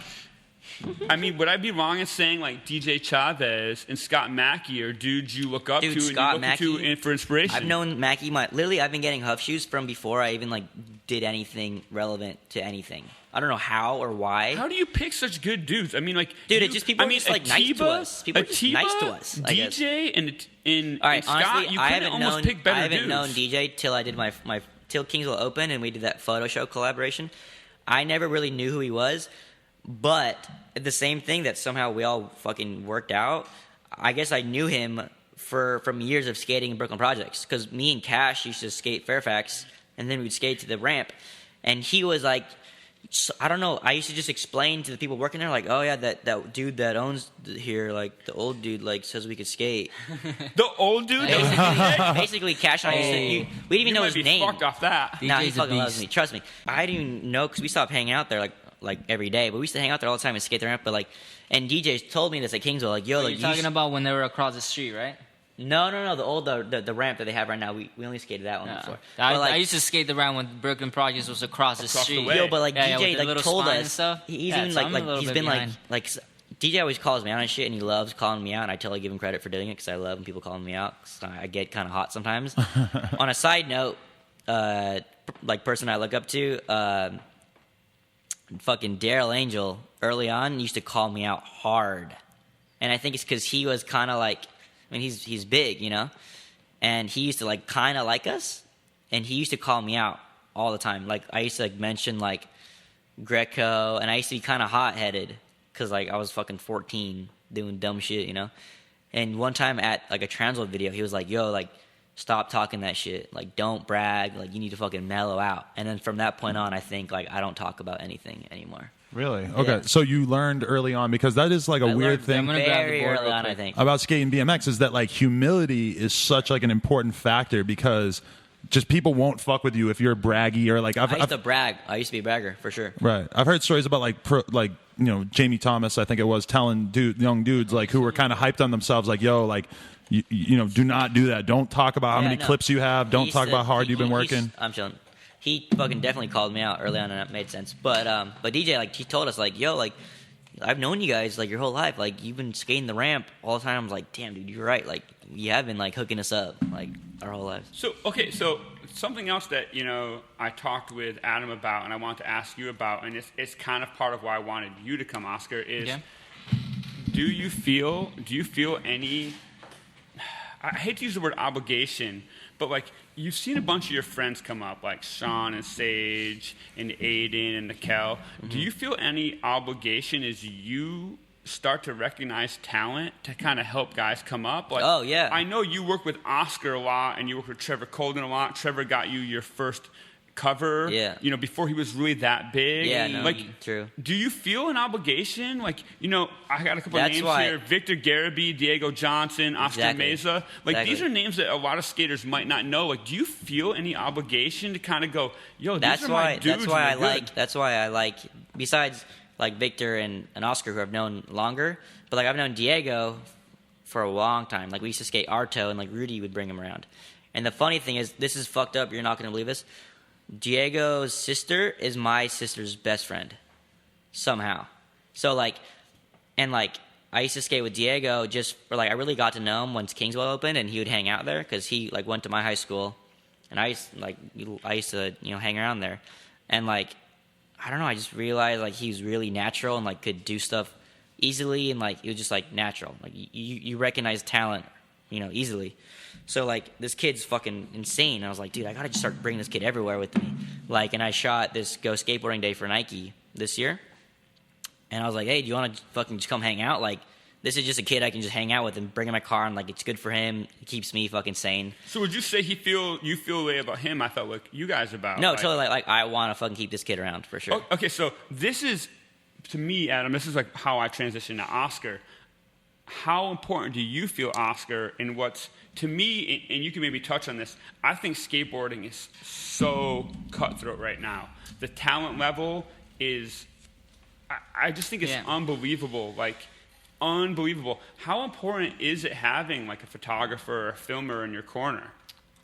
I mean, would I be wrong in saying like DJ Chavez and Scott Mackey are dudes you look up Dude, to and Scott you look to Mackey, for inspiration? I've known Mackie. Literally, I've been getting Huff shoes from before I even like did anything relevant to anything. I don't know how or why. How do you pick such good dudes? I mean, like, Dude, it's just people are just, like, nice to us. People are just nice to us, I guess. DJ and All right, Scott, honestly, you I couldn't haven't almost known. pick better I haven't dudes. known DJ till I did my till Kingsville Open and we did that photo show collaboration. I never really knew who he was, but the same thing that somehow we all fucking worked out. I guess I knew him from years of skating in Brooklyn Projects because me and Cash used to skate Fairfax and then we'd skate to the ramp, and he was like. So, I don't know. I used to just explain to the people working there, like, "Oh yeah, that dude that owns here, like the old dude, like says we could skate." The old dude. Basically, Cash and I used to. We didn't even you know might his be name. fucked off that. Nah, he DJ's a fucking loves beast. me. Trust me. I didn't even know because we stopped hanging out there like every day, but we used to hang out there all the time and skate the ramp. But like, and DJs told me this at Kingsville, like, "Yo, like You're talking about when they were across the street, right? no, the old the ramp that they have right now. We only skated that one Yeah. before. I, But, like, I used to skate around when Brooklyn Projects was across the Across the street. way. Yo, but like Yeah, DJ with the like little told spine and us stuff. he's Yeah, even so I'm a like little he's bit been behind. like DJ always calls me out on shit and he loves calling me out and I totally give him credit for doing it because I love when people calling me out 'cause I get kind of hot sometimes. On a side note, like person I look up to, fucking Daryl Angel early on used to call me out hard, and I think it's because he was kind of like, I mean he's big, you know, and he used to like kind of like us, and he used to call me out all the time. Like I used to like mention like Greco, and I used to be kind of hot headed because like I was fucking 14 doing dumb shit, you know. And one time at like a Transworld video, he was like, "Yo, like stop talking that shit. Like don't brag. Like you need to fucking mellow out." And then from that point on, I think like I don't talk about anything anymore. Really? Okay. Yeah. So you learned early on because that is like a I weird learned thing I'm gonna grab the very board early real on, I quick. think. about skating BMX is that like humility is such like an important factor because just people won't fuck with you if you're braggy or like I used I've to brag. I used to be a bragger for sure. right. I've heard stories about like you know Jamie Thomas, I think it was, telling young dudes like who were kind of hyped on themselves like, "Yo, like you know, do not do that. Don't talk about how Yeah, many no. clips you have. He Don't used talk to- about how hard you've been he's- working." I'm chilling. He fucking definitely called me out early on, and that made sense. But DJ, like, he told us, like, "Yo, like, I've known you guys like your whole life. Like, you've been skating the ramp all the time." I was like, "Damn, dude, you're right. Like, you have been like hooking us up like our whole lives." So something else that I talked with Adam about, and I want to ask you about, and it's kind of part of why I wanted you to come, Oscar. Is do you feel any? I hate to use the word obligation, but like you've seen a bunch of your friends come up, like Sean and Sage and Aiden and Nikel. Mm-hmm. Do you feel any obligation as you start to recognize talent to kind of help guys come up? Like, Oh, yeah. I know you work with Oscar a lot, and you work with Trevor Colden a lot. Trevor got you your first cover, Yeah. before he was really that big. Yeah, no, like, true. Do you feel an obligation? Like, I got a couple That's names why- here: Victor Garibay, Diego Johnson, Oscar Exactly. Meza. Like, Exactly. these are names that a lot of skaters might not know. Like, do you feel any obligation to kind of go, "Yo, That's these are my why. dudes"? That's why and I they're like. good. That's why I like. Besides, like Victor and Oscar, who I've known longer, but like I've known Diego for a long time. Like we used to skate Arto, and like Rudy would bring him around. And the funny thing is, this is fucked up. You're not going to believe this. Diego's sister is my sister's best friend, somehow. So like, and like I used to skate with Diego just for like I really got to know him once Kingsville opened, and he would hang out there because he like went to my high school, and I used to hang around there. and like I don't know, I just realized like he was really natural and like could do stuff easily, and like it was just like natural. Like you recognize talent, you know, easily. So like this kid's fucking insane. And I was like, dude, I gotta just start bringing this kid everywhere with me. Like, and I shot this Go Skateboarding Day for Nike this year, and I was like, hey, do you want to fucking just come hang out? Like, this is just a kid I can just hang out with and bring in my car, and like it's good for him. It keeps me fucking sane. So would you say you feel the way about him I felt like you guys about? No, totally. Like I want to fucking keep this kid around for sure. Okay, so this is, to me, Adam, this is like how I transition to Oscar. How important do you feel, Oscar, in what's, to me, and you can maybe touch on this, I think skateboarding is so cutthroat right now. The talent level is, I just think it's unbelievable. Like, unbelievable. How important is it having like a photographer or a filmer in your corner?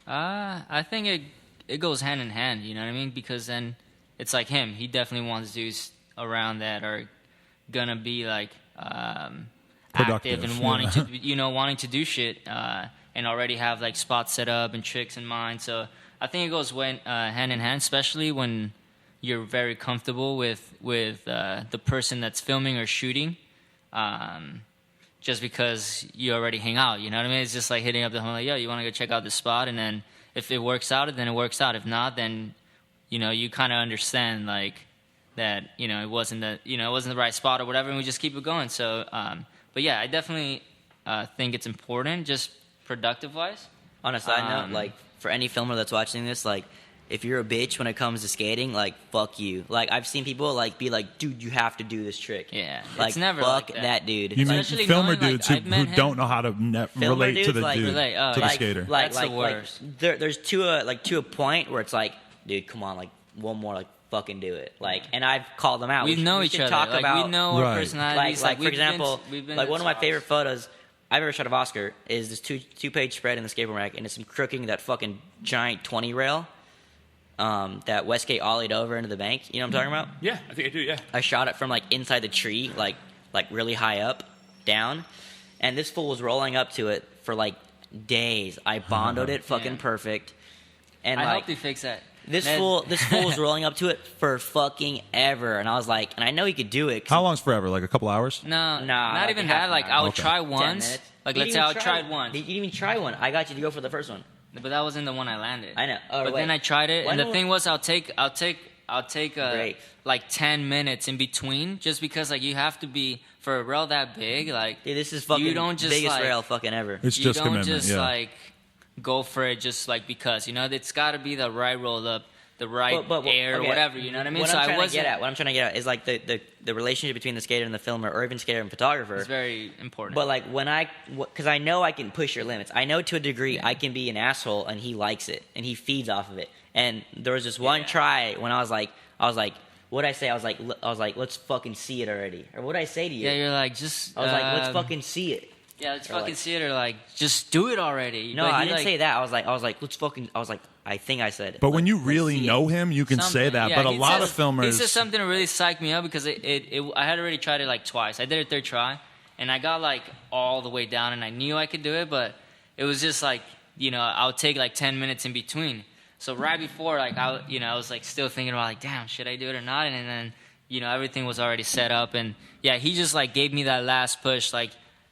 I think it goes hand in hand, you know what I mean? Because then it's like him. He definitely wants dudes around that are gonna be like active and wanting to do shit and already have like spots set up and tricks in mind. So I think it goes hand in hand, especially when you're very comfortable with the person that's filming or shooting. Just because you already hang out, you know what I mean? It's just like hitting up the home, like, yo, you want to go check out this spot? And then if it works out, then it works out. If not, then, you know, you kind of understand, like, that, you know, it wasn't the right spot or whatever, and we just keep it going. So, but yeah, I definitely think it's important, just productive-wise. On a side note, like, for any filmer that's watching this, like, if you're a bitch when it comes to skating, like, fuck you. Like, I've seen people, like, be like, dude, you have to do this trick. Yeah, like, it's never fuck like that dude. You mean Especially filmer knowing, like, dudes I've who met him. don't know how to relate to dudes, the like, dude, relate, oh, to the like- skater. Like, That's the like, worst. there's to a point where it's like, dude, come on, like, one more, like, fucking do it. Like, and I've called them out. We know each should other. Talk Like, about, we know our Right. personalities. like for we've been- example, we've been like in one of my talks. favorite photos I've ever shot of Oscar is this two-page spread in the skateboard rack, and it's him crooking that fucking giant 20 rail that Westgate ollied over into the bank. You know what I'm talking about? Yeah, I think I do, yeah. I shot it from like inside the tree, like really high up, down, and this fool was rolling up to it for like days. I bondoed it fucking Yeah. perfect, and I like helped you fix that. this Ned- fool was rolling up to it for fucking ever, and I was like, and I know he could do it. 'cause How long's forever? Like a couple hours? No, Nah, not like even half that. an Like hour. I would Okay. try 10 once. minutes. Like You let's didn't say I even tried try once, You didn't even try one. I got you to go for the first one. but that wasn't the one I landed. I know. Oh, But wait. then I tried it, When and the will- thing was, I'll take Great. like 10 minutes in between, just because like you have to be for a rail that big. Like Dude, this is fucking you don't just biggest like, rail fucking ever. It's you just don't commitment. just Yeah. like go for it just like because, you know, it's got to be the right roll up, the right air, okay, whatever, you know what I mean? What So I'm I trying to wasn't. get at, what I'm trying to get at is like the relationship between the skater and the filmer, or even skater and photographer. It's very important. But like when because I know I can push your limits. I know to a degree I can be an asshole, and he likes it, and he feeds off of it. And there was this one try when I was like, what'd I say? I was like, let's fucking see it already. Or what'd I say to you? yeah, you're like just. I was like, let's fucking see it. Yeah, let's or fucking like- see it, or like just do it already. No, But I he, didn't like, say that. I was like, let's fucking. I was like, I think I said it. But when you Let's really see know it. him, you can say something. that. Yeah, But a he lot of says- filmers. He said something to really psych me up because I had already tried it like twice. I did it third try, and I got like all the way down, and I knew I could do it, but it was just like, you know, I would take like 10 minutes in between. So right before, like I was like still thinking about like, damn, should I do it or not? And then, you know, everything was already set up, and yeah, he just like gave me that last push, like,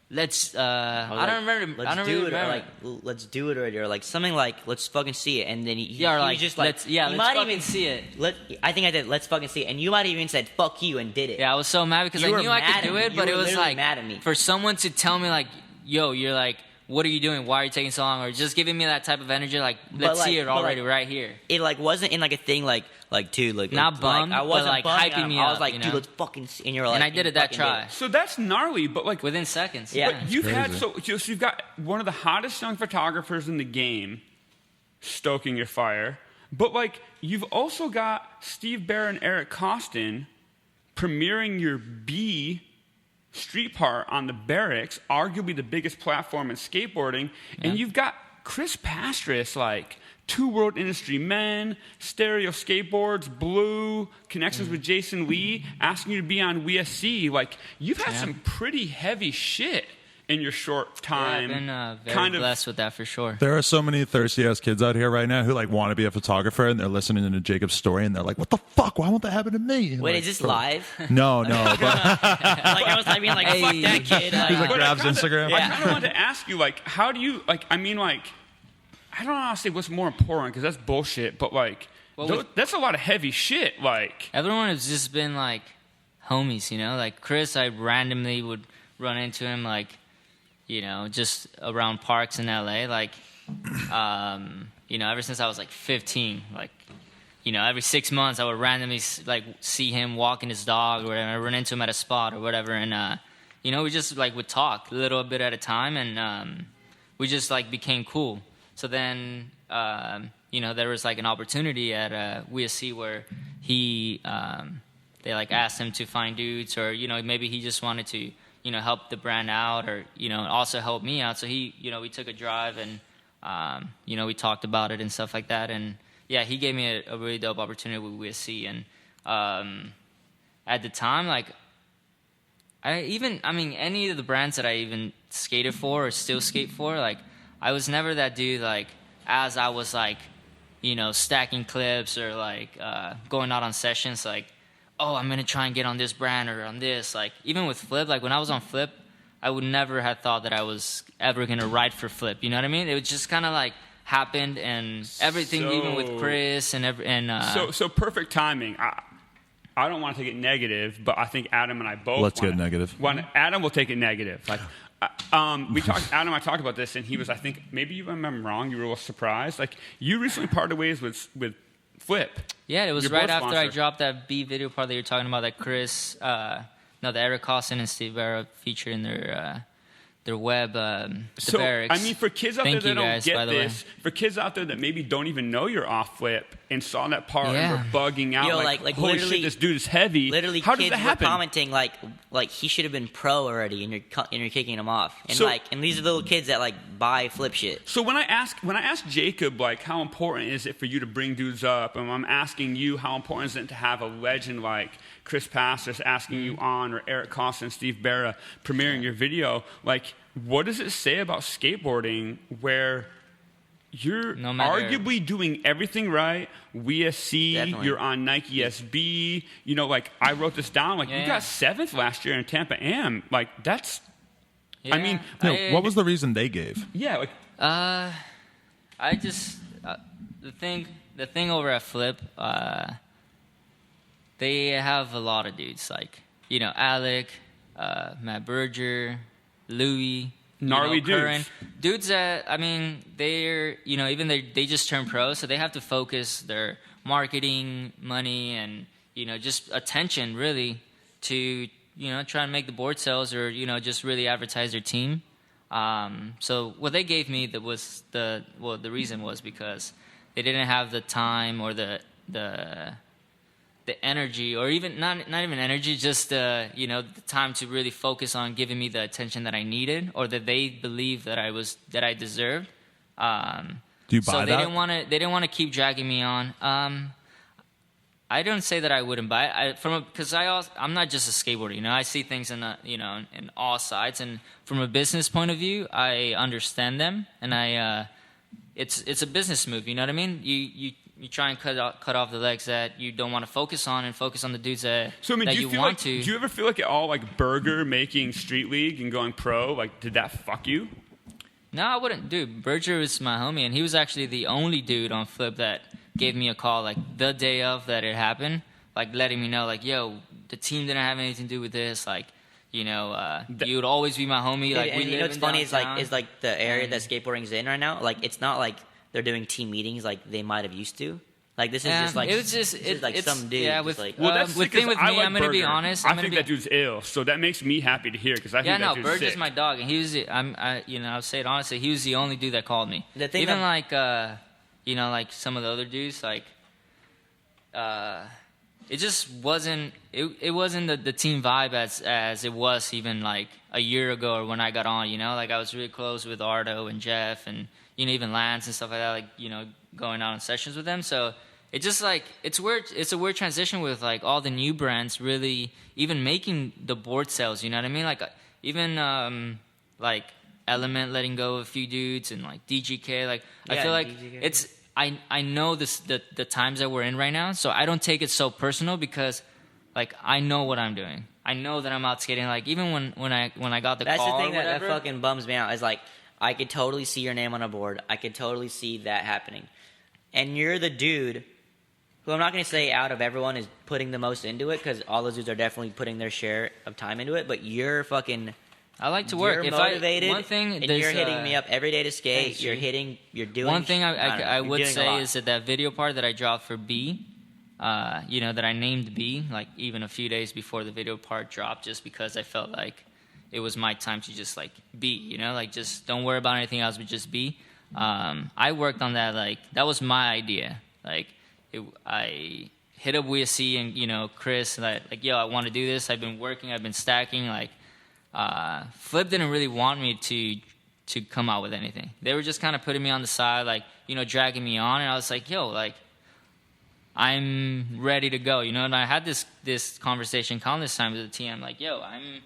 let's. I don't remember. Let's I don't do really it, or remember. like, let's do it already, or like something like, let's fucking see it, and then Yeah, or he like, was just like, let's you fucking might even see it. I think I did. Let's fucking see it, and you might have even said "fuck you" and did it. Yeah, I was so mad because You I were knew I mad could do at me. it, You but were it was literally like mad at me. for someone to tell me like, "Yo, you're like, what are you doing? Why are you taking so long?" Or just giving me that type of energy, like, let's see it already right here. It like wasn't in like a thing like dude, like Not like, bummed, I wasn't but, like, bumming hyping him. me I was up, like, you dude, know? let's fucking see. And you're like, And I did you it that fucking did try. it. So that's gnarly, but like, Within seconds. Yeah. but you've had crazy. so you've got one of the hottest young photographers in the game stoking your fire, but like you've also got Steve Bear and Eric Costin premiering your B street part on the Berrics, arguably the biggest platform in skateboarding, and you've got Chris Pastris, like two world industry men, stereo skateboards, blue, connections with Jason Lee, asking you to be on WSC. Like, you've had some pretty heavy shit. in your short time. I've been very blessed with that for sure. There are so many thirsty ass kids out here right now who like want to be a photographer, and they're listening to Jacob's story, and they're like, "What the fuck? Why won't that happen to me?" And Wait, like, is this live? No, but Like I was being like, fuck that kid. he like But grabs Instagram. I kind of wanted to ask you, like, how do you, like, I mean, like, I don't know how to say what's more important because that's bullshit, but like, that's a lot of heavy shit. Like, everyone has just been like homies, you know. Like Chris, I randomly would run into him, like, you know, just around parks in LA. Like, you know, ever since I was like 15, like, you know, every 6 months I would randomly like see him walking his dog or whatever. I run into him at a spot or whatever, and you know, we just like would talk a little bit at a time, and we just like became cool. So then, you know, there was like an opportunity at WSC where he, they like asked him to find dudes, or you know, maybe he just wanted to, you know, help the brand out, or you know, also help me out. So he, you know, we took a drive and, you know, we talked about it and stuff like that, and yeah, he gave me a really dope opportunity with WSC, and at the time, like, I mean, any of the brands that I even skated for or still skate for, like, I was never that dude, like, as I was, like, you know, stacking clips or, like, going out on sessions, like, oh, I'm going to try and get on this brand or on this. Like, even with Flip, like, when I was on Flip, I would never have thought that I was ever going to write for Flip. You know what I mean? It was just kind of, like, happened, and everything, even with Chris and so perfect timing. I don't want to take it negative, but I think Adam and I both. Let's get negative. Adam will take it negative. Like, Adam and I talked about this, and he was, I think, maybe you remember wrong. You were a little surprised. Like, you recently parted ways with Flip. Yeah, it was Your right boat after I sponsor. dropped that B video part that you're talking about, that Chris, that Eric Costin and Steve Berrics featured in their web, the So, Berrics. I mean, for kids out Thank there you that don't guys, get by the way. this, for kids out there that maybe don't even know you're off Flip and saw that part Yeah. and were bugging out, Yo, like, like holy literally- shit, this dude is heavy. Literally, How does kids that were happen? commenting like he should have been pro already, and you're kicking him off. And So- and these are little kids that like buy Flip shit. So when I ask Jacob, like, how important is it for you to bring dudes up, and I'm asking you, how important is it to have a legend like Chris Pastors asking you on, or Eric Costin, Steve Berra premiering your video, like, what does it say about skateboarding where you're No matter- arguably doing everything right? WSC, Definitely. you're on Nike SB. You know, like, I wrote this down. Like, you Yeah. got 7th last year in Tampa Am. Like, that's, I mean, No, what was the reason they gave? yeah, like, I just the thing over at Flip, they have a lot of dudes, like, you know, Alec, Matt Berger, Louis, Gnarly dudes. Curran. Dudes that, I mean, they're, you know, even they just turned pro, so they have to focus their marketing money and, you know, just attention really to, you know, try and make the board sales, or, you know, just really advertise their team. So what they gave me the reason was because they didn't have the time or the energy, or even not even energy, just you know, the time to really focus on giving me the attention that I needed, or that they believed that I deserved. Do you buy so that? They didn't want to keep dragging me on. I don't say that I wouldn't buy it. Because I'm not just a skateboarder. You know, I see things in in all sides, and from a business point of view, I understand them, and it's a business move. You know what I mean? You try and cut off the legs that you don't want to focus on, and focus on the dudes that so, I mean, that do you feel want like, to. do you ever feel like at all, like, Berger making Street League and going pro, like, did that fuck you? No, I wouldn't. Dude, Berger was my homie, and he was actually the only dude on Flip that gave me a call, like, the day of that it happened, like, letting me know, like, yo, the team didn't have anything to do with this, like, you know, you would always be my homie. Like, and we you live know what's in funny downtown. is like the area that skateboarding's in right now. Like, it's not like they're doing team meetings like they might have used to. Like, this is just like, it was just this is like it's, some dude. Yeah, just with like, Well, that's with sick, 'cause thing with I me, like I'm gonna be Berger. honest. I think that dude's ill, so that makes me happy to hear, because I think that dude's Berger's sick. my dog, and he was. You know, I'll say it honestly. He was the only dude that called me. The thing Even that- like, you know, like some of the other dudes, like, it just wasn't. It wasn't the team vibe as it was even like a year ago, or when I got on. You know, like, I was really close with Ardo and Jeff, and, you know, even Lance and stuff like that. Like, you know, going out on sessions with them. So it just, like, it's weird. It's a weird transition with, like, all the new brands really even making the board sales. You know what I mean? Like, even like Element letting go of a few dudes and like DGK. Like I feel like DGK. It's I know the times that we're in right now, so I don't take it so personal because like I know what I'm doing. I know that I'm out skating. Like even when I got the That's call the thing or that whatever, fucking bums me out is like I could totally see your name on a board. I could totally see that happening, and you're the dude who I'm not going to say out of everyone is putting the most into it because all those dudes are definitely putting their share of time into it. But you're fucking. I like to work. You're if motivated. One thing, and you're hitting me up every day to skate. You're doing. One thing I would doing say is that video part that I dropped for B, that I named B, like even a few days before the video part dropped, just because I felt like it was my time to just like be, like just don't worry about anything else, but just be. I worked on that. Like that was my idea. Like I hit up WSC and Chris like yo, I want to do this. I've been working. I've been stacking like. Flip didn't really want me to come out with anything. They were just kind of putting me on the side, like, dragging me on. And I was like, yo, like, I'm ready to go, And I had this conversation countless times with the team. I'm like, yo, I'm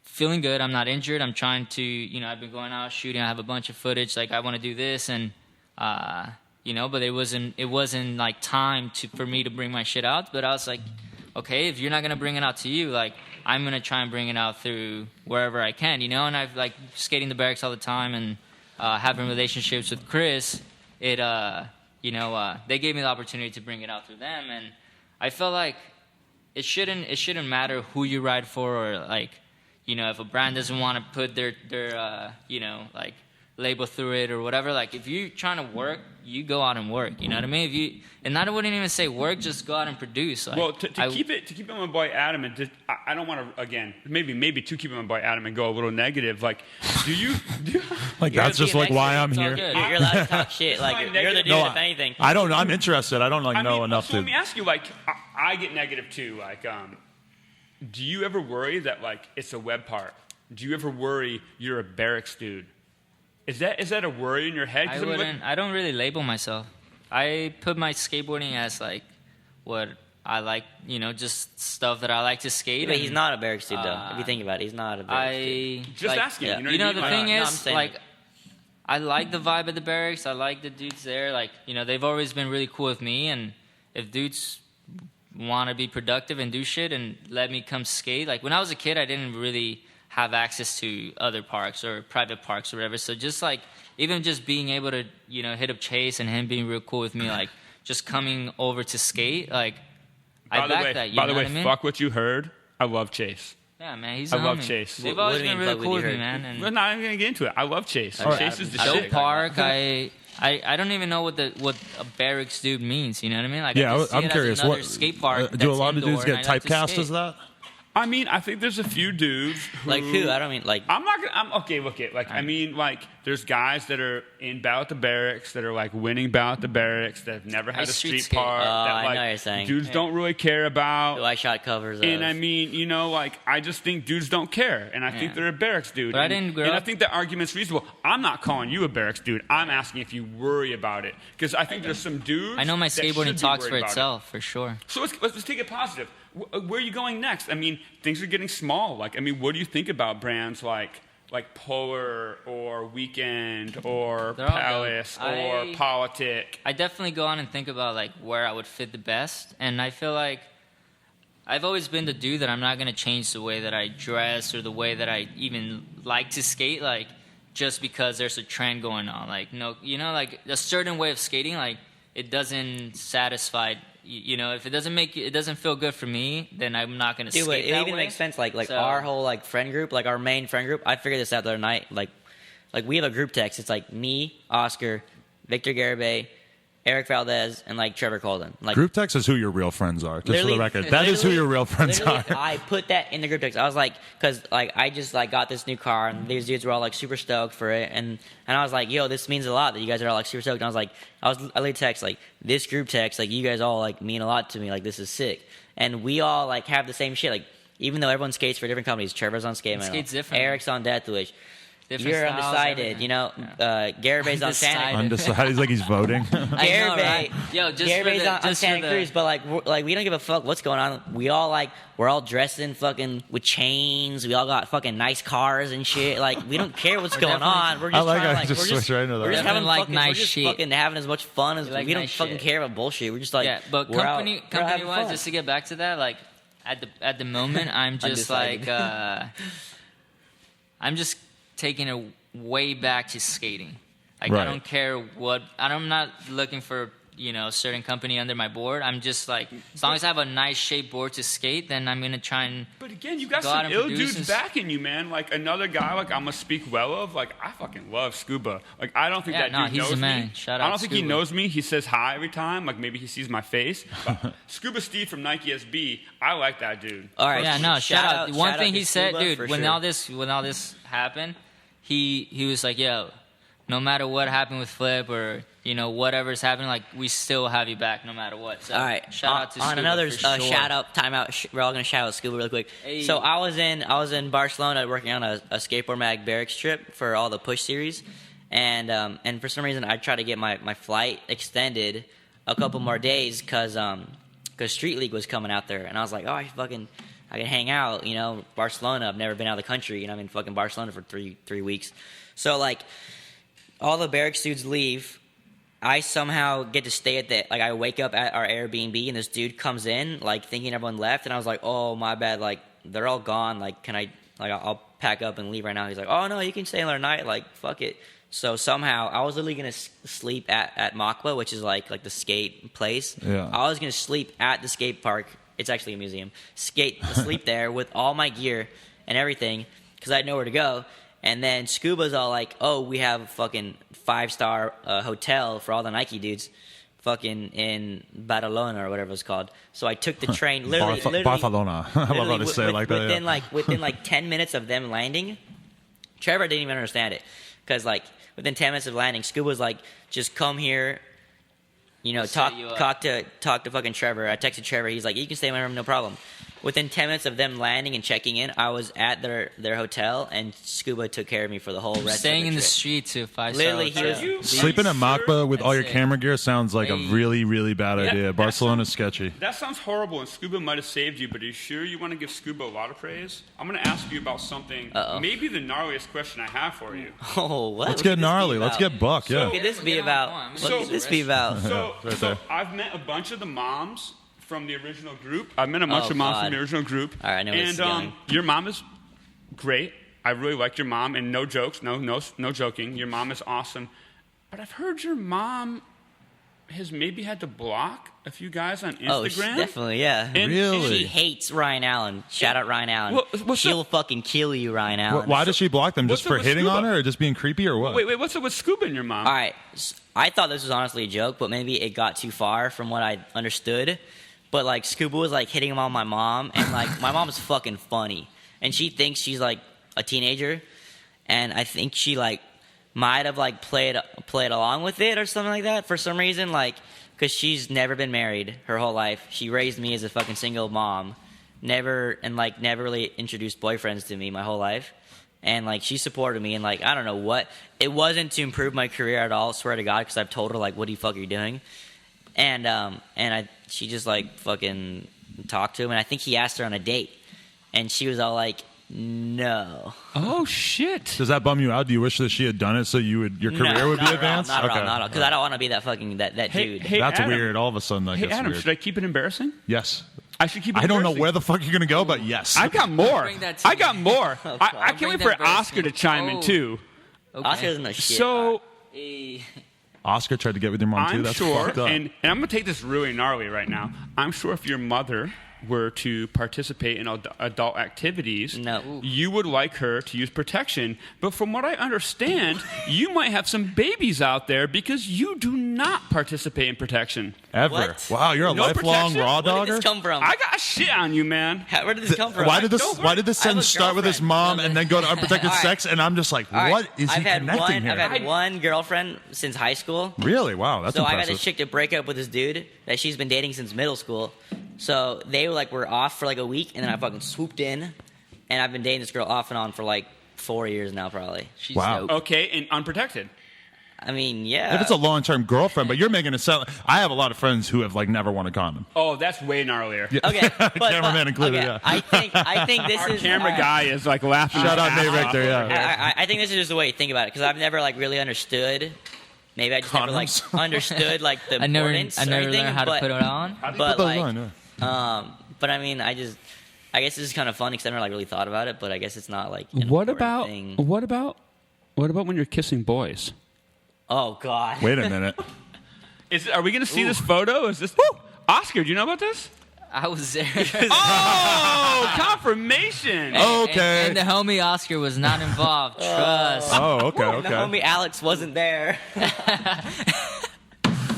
feeling good. I'm not injured. I'm trying to, I've been going out shooting. I have a bunch of footage. Like, I want to do this. And, but it wasn't like time for me to bring my shit out. But I was like, okay, if you're not going to bring it out to you, like, I'm going to try and bring it out through wherever I can, And I've, like, skating the Berrics all the time and having relationships with Chris, they gave me the opportunity to bring it out through them. And I felt like it shouldn't matter who you ride for or, like, if a brand doesn't want to put their like, label through it or whatever. Like, if you're trying to work, you go out and work. You know what I mean? And I wouldn't even say work, just go out and produce. Like, well, to keep it my boy Adam, and I don't want to again maybe to keep it my boy Adam and go a little negative. Like, do you like that's just like why I'm here? You're allowed to talk shit. Like you're the dude. If anything, I don't. I'm interested. I don't know enough to. Let me ask you. Like, I get negative too. Like, do you ever worry that like it's a web part? Do you ever worry you're a Berrics dude? Is that a worry in your head? I don't really label myself. I put my skateboarding as like what I like, just stuff that I like to skate. Yeah, but he's not a Berrics dude though. If you think about it, he's not a Berrics dude. Just asking. Yeah. The thing is, like, I like the vibe of the Berrics. I like the dudes there. Like, they've always been really cool with me. And if dudes want to be productive and do shit and let me come skate, like when I was a kid, I didn't really have access to other parks or private parks or whatever. So just like even just being able to hit up Chase and him being real cool with me, like just coming over to skate, like I back that. By the way, what I mean? Fuck what you heard. I love Chase. Yeah, man, he's. I love Chase. They've always been really cool with me, man. And we're not even gonna get into it. I love Chase. Chase is the dope shit. park. I don't even know what a Berrics dude means. You know what I mean? Like, yeah, I'm curious. What skate park? Do a lot of dudes get typecast as that? I mean, I think there's a few dudes who... Like who? I don't mean, like... Okay, look it. Like, I mean, like, there's guys that are in bout at the Berrics that are, like, winning bout at the Berrics that have never had a street part. that, I like, know what you're saying. Dudes don't really care about. Who I shot covers of. And, I mean, like, I just think dudes don't care. And I think they're a Berrics dude. But I didn't grow And I up... think the argument's reasonable. I'm not calling you a Berrics dude. I'm asking if you worry about it. Because I think there's some dudes... I know my skateboarding talks for itself. for sure. So let's take it positive. Where are you going next? I mean, things are getting small. Like, I mean, what do you think about brands like Polar or Weekend or Palace or Politic? I definitely go on and think about like where I would fit the best, and I feel like I've always been the dude that I'm not gonna change the way that I dress or the way that I even like to skate, like just because there's a trend going on. Like like a certain way of skating, like it doesn't satisfy. If it doesn't feel good for me, then I'm not gonna skate that way. It even makes sense. Like our whole like friend group, like our main friend group. I figured this out the other night. Like we have a group text. It's like me, Oscar, Victor Garibay, Eric Valdez, and like Trevor Colden. Like group text is who your real friends are. Just for the record, that is who your real friends are. I put that in the group text. I was like, because like I just like got this new car, and these dudes were all like super stoked for it, and I was like, yo, this means a lot that you guys are all like super stoked. And I was like, I literally text like this group text, like you guys all like mean a lot to me. Like this is sick, and we all like have the same shit. Like even though everyone skates for different companies, Trevor's on Skateman, skates different. Eric's on Death Wish. different You're styles, undecided. everything. You know, Garabay's on Santa. Undecided. He's like he's voting. I know, right? Yo, just for Garabay's the, on just Santa for the, Cruz, but like we don't give a fuck what's going on. We're all dressed in fucking with chains. We all got fucking nice cars and shit. Like we don't care what's going on. We're I just like trying how to you just switch right into we're just that. having Like fucking, nice we're just shit. fucking having as much fun as You like we don't nice fucking shit. care about bullshit. We're just like yeah, but we're company having wise, fun. just to get back to that, like at the moment, I'm just Undecided. like I'm just taking it way back to skating. Like Right. I don't care what I'm not looking for, a certain company under my board. I'm just like, as long as I have a nice shaped board to skate, then I'm gonna try and. But again, you got Go out some and ill produce dudes and backing you, man. Like another guy, like I'm gonna speak well of. Like I fucking love Scuba. Like I don't think Yeah, that no, dude he's knows the man. me. Shout I out don't think he Scuba. knows me. He says hi every time. Like maybe he sees my face. But Scuba Steve from Nike SB, I like that dude. All right, Yeah, no, shout out. One shout thing to he said, Scuba, dude, for when sure. all this happened, he was like, yo, no matter what happened with Flip or whatever's happening, like we still have you back no matter what. So All right. shout out to on Scuba another for sure. shout out, timeout. We're all gonna shout out Scuba real quick. Hey. So I was in Barcelona working on a skateboard mag Berrics trip for all the push series, and for some reason I tried to get my flight extended a couple more days because Street League was coming out there, and I was like, oh, I can hang out. Barcelona. I've never been out of the country. I'm in fucking Barcelona for three weeks. So like, all the Berrics dudes leave. I somehow get to stay I wake up at our Airbnb and this dude comes in, like thinking everyone left, and I was like, oh, my bad, like they're all gone, like can I, like I'll pack up and leave right now. He's like, oh no, you can stay another night, like fuck it. So somehow I was literally gonna sleep at Makwa, which is like the skate place. Yeah. I was gonna sleep at the skate park. It's actually a museum. Sleep there with all my gear and everything because I had nowhere to go. And then Scuba's all like, oh, we have a fucking 5-star hotel for all the Nike dudes fucking in Barcelona or whatever it's called. So I took the train literally Barcelona. I love how literally they say it like that. within Yeah. within 10 minutes of them landing. Trevor didn't even understand it because within 10 minutes of landing, Scuba was like, just come here, Set you up. talk to fucking Trevor. I texted Trevor. He's like, you can stay in my room, no problem. Within 10 minutes of them landing and checking in, I was at their hotel, and Scuba took care of me for the whole rest Staying of the in the trip. street to 5-star. Literally, he was- hotel. Sleeping at Makba with all your That's it. camera gear sounds like a really, really bad idea. that Barcelona's sketchy. That sounds horrible, and Scuba might have saved you. But are you sure you want to give Scuba a lot of praise? I'm gonna ask you about something. Uh-oh. Maybe the gnarliest question I have for you. Oh, what? Let's What get could this be gnarly. Let's about? get buck. Yeah. What could this be Get on about? point. What So- could this be about? So, Right so there. I've met a bunch of the moms from the original group. I've met a bunch Oh, of moms God. from the original group. All right, I know where this and is going. your mom is great. I really like your mom, and no jokes, no joking. Your mom is awesome. But I've heard your mom has maybe had to block a few guys on Instagram. Oh, definitely, yeah. And- Really? She hates Ryan Allen. Shout out Ryan Allen. What's She'll up? fucking kill you, Ryan Allen. Why does she block them? Just what's up for with hitting on Scuba? her or just being creepy or what? Wait, what's up with Scuba and your mom? All right, I thought this was honestly a joke, but maybe it got too far from what I understood. But like Scuba was like hitting him on my mom, and like my mom's fucking funny, and she thinks she's like a teenager, and I think she like might have like played along with it or something like that for some reason, like because she's never been married her whole life. She raised me as a fucking single mom, never really introduced boyfriends to me my whole life. And like she supported me, and like I don't know what it wasn't to improve my career at all. Swear to God, because I've told her like, "What the fuck are you doing?" And she just like fucking talked to him, and I think he asked her on a date, and she was all like, "No." Oh shit! Does that bum you out? Do you wish that she had done it so your career would be advanced? Not at all, because I don't want to be that fucking that dude. Hey, That's Adam. weird. All of a sudden, that Hey gets Adam, weird. should I keep it embarrassing? Yes. I should keep it I don't know embarrassing. where the fuck you're gonna go, but yes. I got more. Bring that to I me. got more. I can't Bring wait that for Oscar to verse chime in in. too. Okay. Oscar doesn't know shit. So Hey. Oscar tried to get with your mom too. I'm That's sure, fucked up. and I'm gonna take this really gnarly right now. I'm sure if your mother were to participate in adult activities, No. you would like her to use protection. But from what I understand, you might have some babies out there because you do not participate in protection. Ever. What? Wow, you're a No lifelong protection? raw Where did dogger? this come from? I got shit on you, man. Where did this come from? Why did Don't this? worry. Why did this I have sentence a start with his girlfriend. mom and then go to unprotected All right. sex? And I'm just like, All right, what is he I've connecting here? had one girlfriend since high school. Really? Wow, that's So I got impressive. this chick to break up with this dude that she's been dating since middle school. So they were off for like a week, and then I fucking swooped in, and I've been dating this girl off and on for like 4 years now, probably. She's Wow. dope. Okay, and unprotected. I mean, yeah. If it's a long-term girlfriend, but you're making it sound. I have a lot of friends who have like never worn a condom. Oh, that's way gnarlier. Okay, Cameraman included, okay, yeah. I think this Our is camera guy is like laughing. Shout out his Nate ass Richter, off yeah. over here. I think this is just the way you think about it, because I've never like really understood. Maybe I just never like Condoms? understood like the I never importance. or learned anything, how to but, put it on. How do you But, put those like, on? Yeah. But I mean, I guess this is kind of funny because I never like really thought about it. But I guess it's not like an What important about thing. what about when you're kissing boys? Oh God. Wait a minute. Are we going to see this photo? Is this Oscar? Do you know about this? I was there. Oh, confirmation. Okay. And the homie Oscar was not involved. Trust. Oh, okay, The okay. homie Alex wasn't there.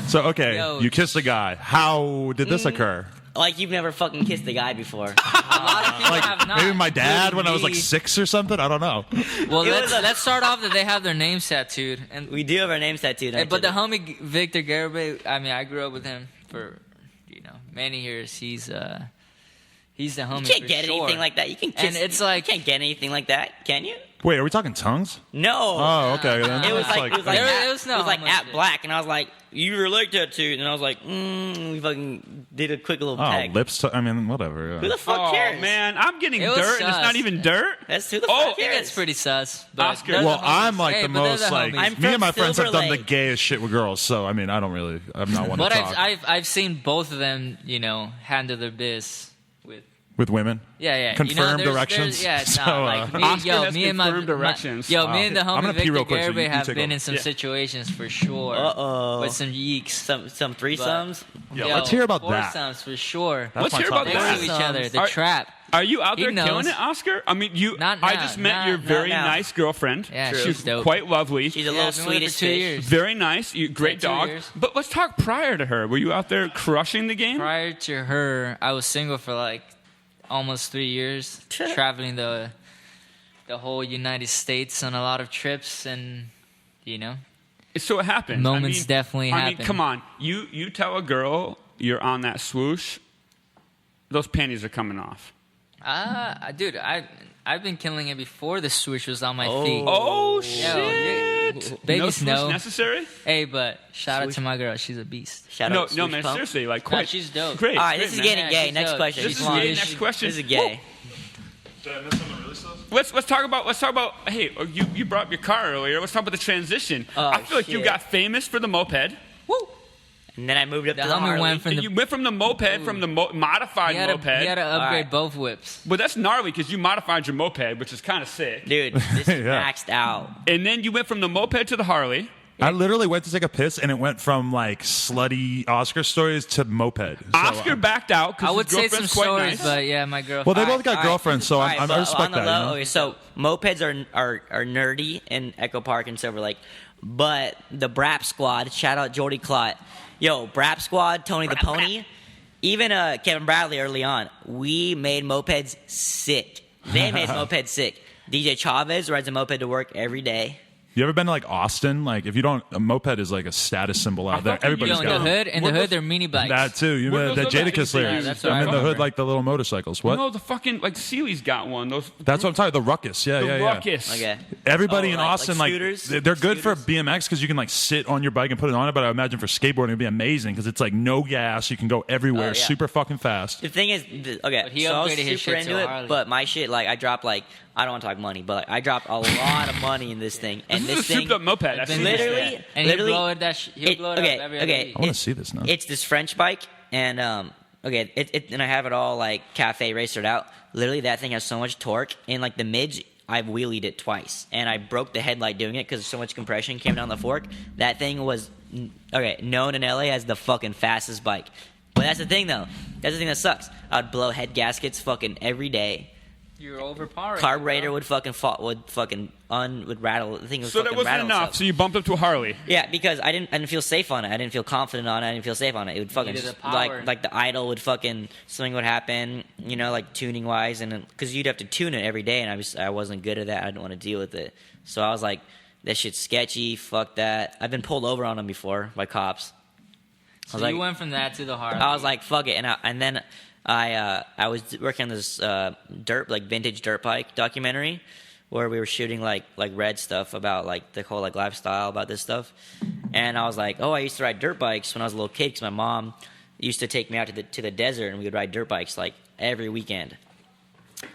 So, okay, Yo. you kissed a guy. How did this occur? Like you've never fucking kissed a guy before. A lot of people have not. Maybe my dad including when I was like me. 6 or something. I don't know. Well, It was let's start off that they have their names tattooed, and We do have our names tattooed. on but the each other. homie Victor Garibay, I mean, I grew up with him for many years. He's the homie. You can't for get sure. anything like that. You can kiss. And it's like- you can't get anything like that, can you? Wait, are we talking tongues? No. Oh, okay. Then It was it's like it was like There- at, there was no it was like homo at shit. black, and I was like, "You were leg tattooed," and I was like, "We fucking did a quick little Oh, peg." lips. I mean, whatever. Who Yeah. the fuck Oh cares? man, I'm getting It dirt, was and it's sus. not even dirt. That's who the Oh, fuck I think cares. it's pretty sus. But Oscar. they're the Well, homies. I'm like Hey, the but they're most like homies. I'm me from and my friends have Silver done the Lake. gayest shit with girls. So I mean, I'm not one to But talk I've seen both of them, handle their biz with. with women. Yeah. Confirmed there's- directions. Yeah, So, nah, like me, Oscar has me and my confirmed directions. me Wow. and the I'm homie gonna pee Victor real quick, so Garibay you have take been over. in some Yeah. situations for sure. Uh-oh. With some yeeks. Some threesomes. Yeah, let's hear about that. Foursomes for sure. That's Let's my hear top about Next that. to each other, the Are- trap. Are you out He there killing knows. it, Oscar? I mean, Not I now, just met not- your not very now. nice girlfriend. Yeah, True. she's dope. Quite lovely. She's a Yeah, little I've been with her Swedish for 2 fish. years. Very nice. Great 2 dog. years. But let's talk prior to her. Were you out there crushing the game? Prior to her, I was single for like almost 3 years, traveling the whole United States on a lot of trips, and So it happened. Moments definitely I mean, happen. come on. You tell a girl you're on that swoosh, those panties are coming off. dude, I've been killing it before the swoosh was on my feet. Oh, Yo, shit. babies no swoosh know. necessary? Hey, but shout out to my girl. She's a beast. Shout No, out no, Swoosh man. Pump. Seriously, like, Nah, quite. she's dope. Great. All right, great, this is man. getting Yeah, gay. she's Next dope. question. This is Come on. gay. Next question. This is gay. Did I miss something really sus? Let's talk about. Hey, you brought up your car earlier. Let's talk about the transition. Oh, I feel like you shit. got famous for the moped. And then I moved up The to the homie Harley. went from the. You went from the moped, from the modified He had, moped. he had to upgrade Alright. both whips. But that's gnarly because you modified your moped, which is kind of sick. Dude, this is Yeah. maxed out. And then you went from the moped to the Harley. I literally went to take a piss, and it went from like slutty Oscar stories to moped. So, Oscar backed out because I would his say some girlfriend's quite stories, nice. but yeah, my girl. well, they All both right, got all right. girlfriends, so All I right, but respect on the that. low, You know? okay, so mopeds are nerdy in Echo Park and Silver Lake, but the Brap Squad, shout out Jordy Clot, yo, Brap Squad, Tony the Pony, even Kevin Bradley early on, we made mopeds sick. They made mopeds sick. DJ Chavez rides a moped to work every day. You ever been to like Austin? Like, if you don't, a moped is like a status symbol out there. fucking- Everybody's Yo, in got the one. hood, they're mini bikes. That too. You Where know those the look like? Jadakiss lyrics. Yeah, that's what I'm I in the hood remember. like the little motorcycles. What? No, the fucking like Sealy's got one. Those That's what I'm talking. The Ruckus. Yeah, the yeah, yeah. ruckus. Okay. Everybody Oh, in like Austin, like, scooters? they're good for BMX because you can like sit on your bike and put it on it. But I imagine for skateboarding it'd be amazing because it's like no gas. You can go everywhere, Oh, yeah. super fucking fast. The thing is, okay, But he so I was upgraded his super shit to into a it, Harley. but my shit, like, I dropped, like, I don't want to talk money, but, like, I dropped a lot of money in this thing. And This is a thing, souped up moped. I've seen this literally, shit. And he'll literally, blow it, he'll blow it okay, up every other okay, week. I want to see this now. it's this French bike, and, okay, and I have it all, like, cafe racered out. Literally, that thing has so much torque, and, like, the mids, I've wheelied it twice, and I broke the headlight doing it because so much compression came down the fork. That thing was, okay, known in LA as the fucking fastest bike. But that's the thing, though. That's the thing that sucks. I'd blow head gaskets fucking every day. You're overpowering. Carburetor bro. would fucking would rattle. The thing would So that fucking wasn't rattle enough. itself. So you bumped up to a Harley. Yeah, because I didn't feel safe on it. I didn't feel confident on it. I didn't feel safe on it. It would fucking Needed the just, power. like the idle would fucking something would happen. You know, like tuning wise, and because you'd have to tune it every day, and I wasn't good at that. I didn't want to deal with it. So I was like, that shit's sketchy. Fuck that. I've been pulled over on them before by cops. So like- you went from that to the Harley. I was like, fuck it, and then I was working on this vintage dirt bike documentary where we were shooting like red stuff about like the whole like lifestyle about this stuff. And I was like, oh, I used to ride dirt bikes when I was a little kid because my mom used to take me out to the desert and we would ride dirt bikes like every weekend.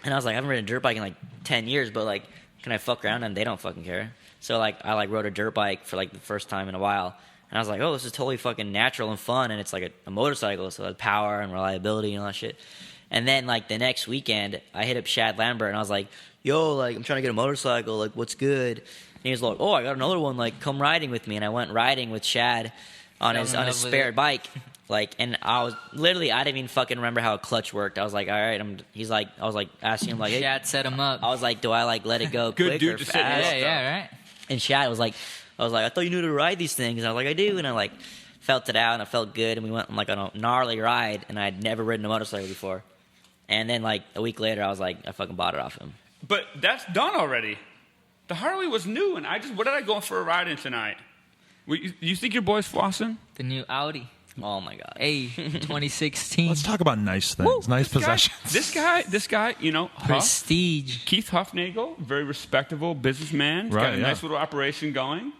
And I was like, I haven't ridden a dirt bike in like 10 years, but like, can I fuck around? And they don't fucking care. So like, I like rode a dirt bike for like the first time in a while. And I was like, oh, this is totally fucking natural and fun. And it's like a motorcycle, so it has power and reliability and all that shit. And then like the next weekend, I hit up Shad Lambert and I was like, yo, like I'm trying to get a motorcycle. Like, what's good? And he was like, oh, I got another one. Like, come riding with me. And I went riding with Shad on his spare bike. Like, and I was literally, I didn't even fucking remember how a clutch worked. I was like, all right, he's like, I was like asking him like, hey, Shad set him up. I was like, do I like let it go Good quick dude or to fast? sit Yeah, right. And Shad was like, I thought you knew to ride these things. And I was like, I do. And I like felt it out and I felt good. And we went like on a gnarly ride and I had never ridden a motorcycle before. And then like a week later, I was like, I fucking bought it off him. But that's done already. The Harley was new, and what did I go for a ride in tonight? You think your boy's flossing? The new Audi. Oh my God. Hey, 2016. Let's talk about nice things, nice possessions. This guy, you know, Prestige. Keith Huffnagel, very respectable businessman. He's got a nice little operation going.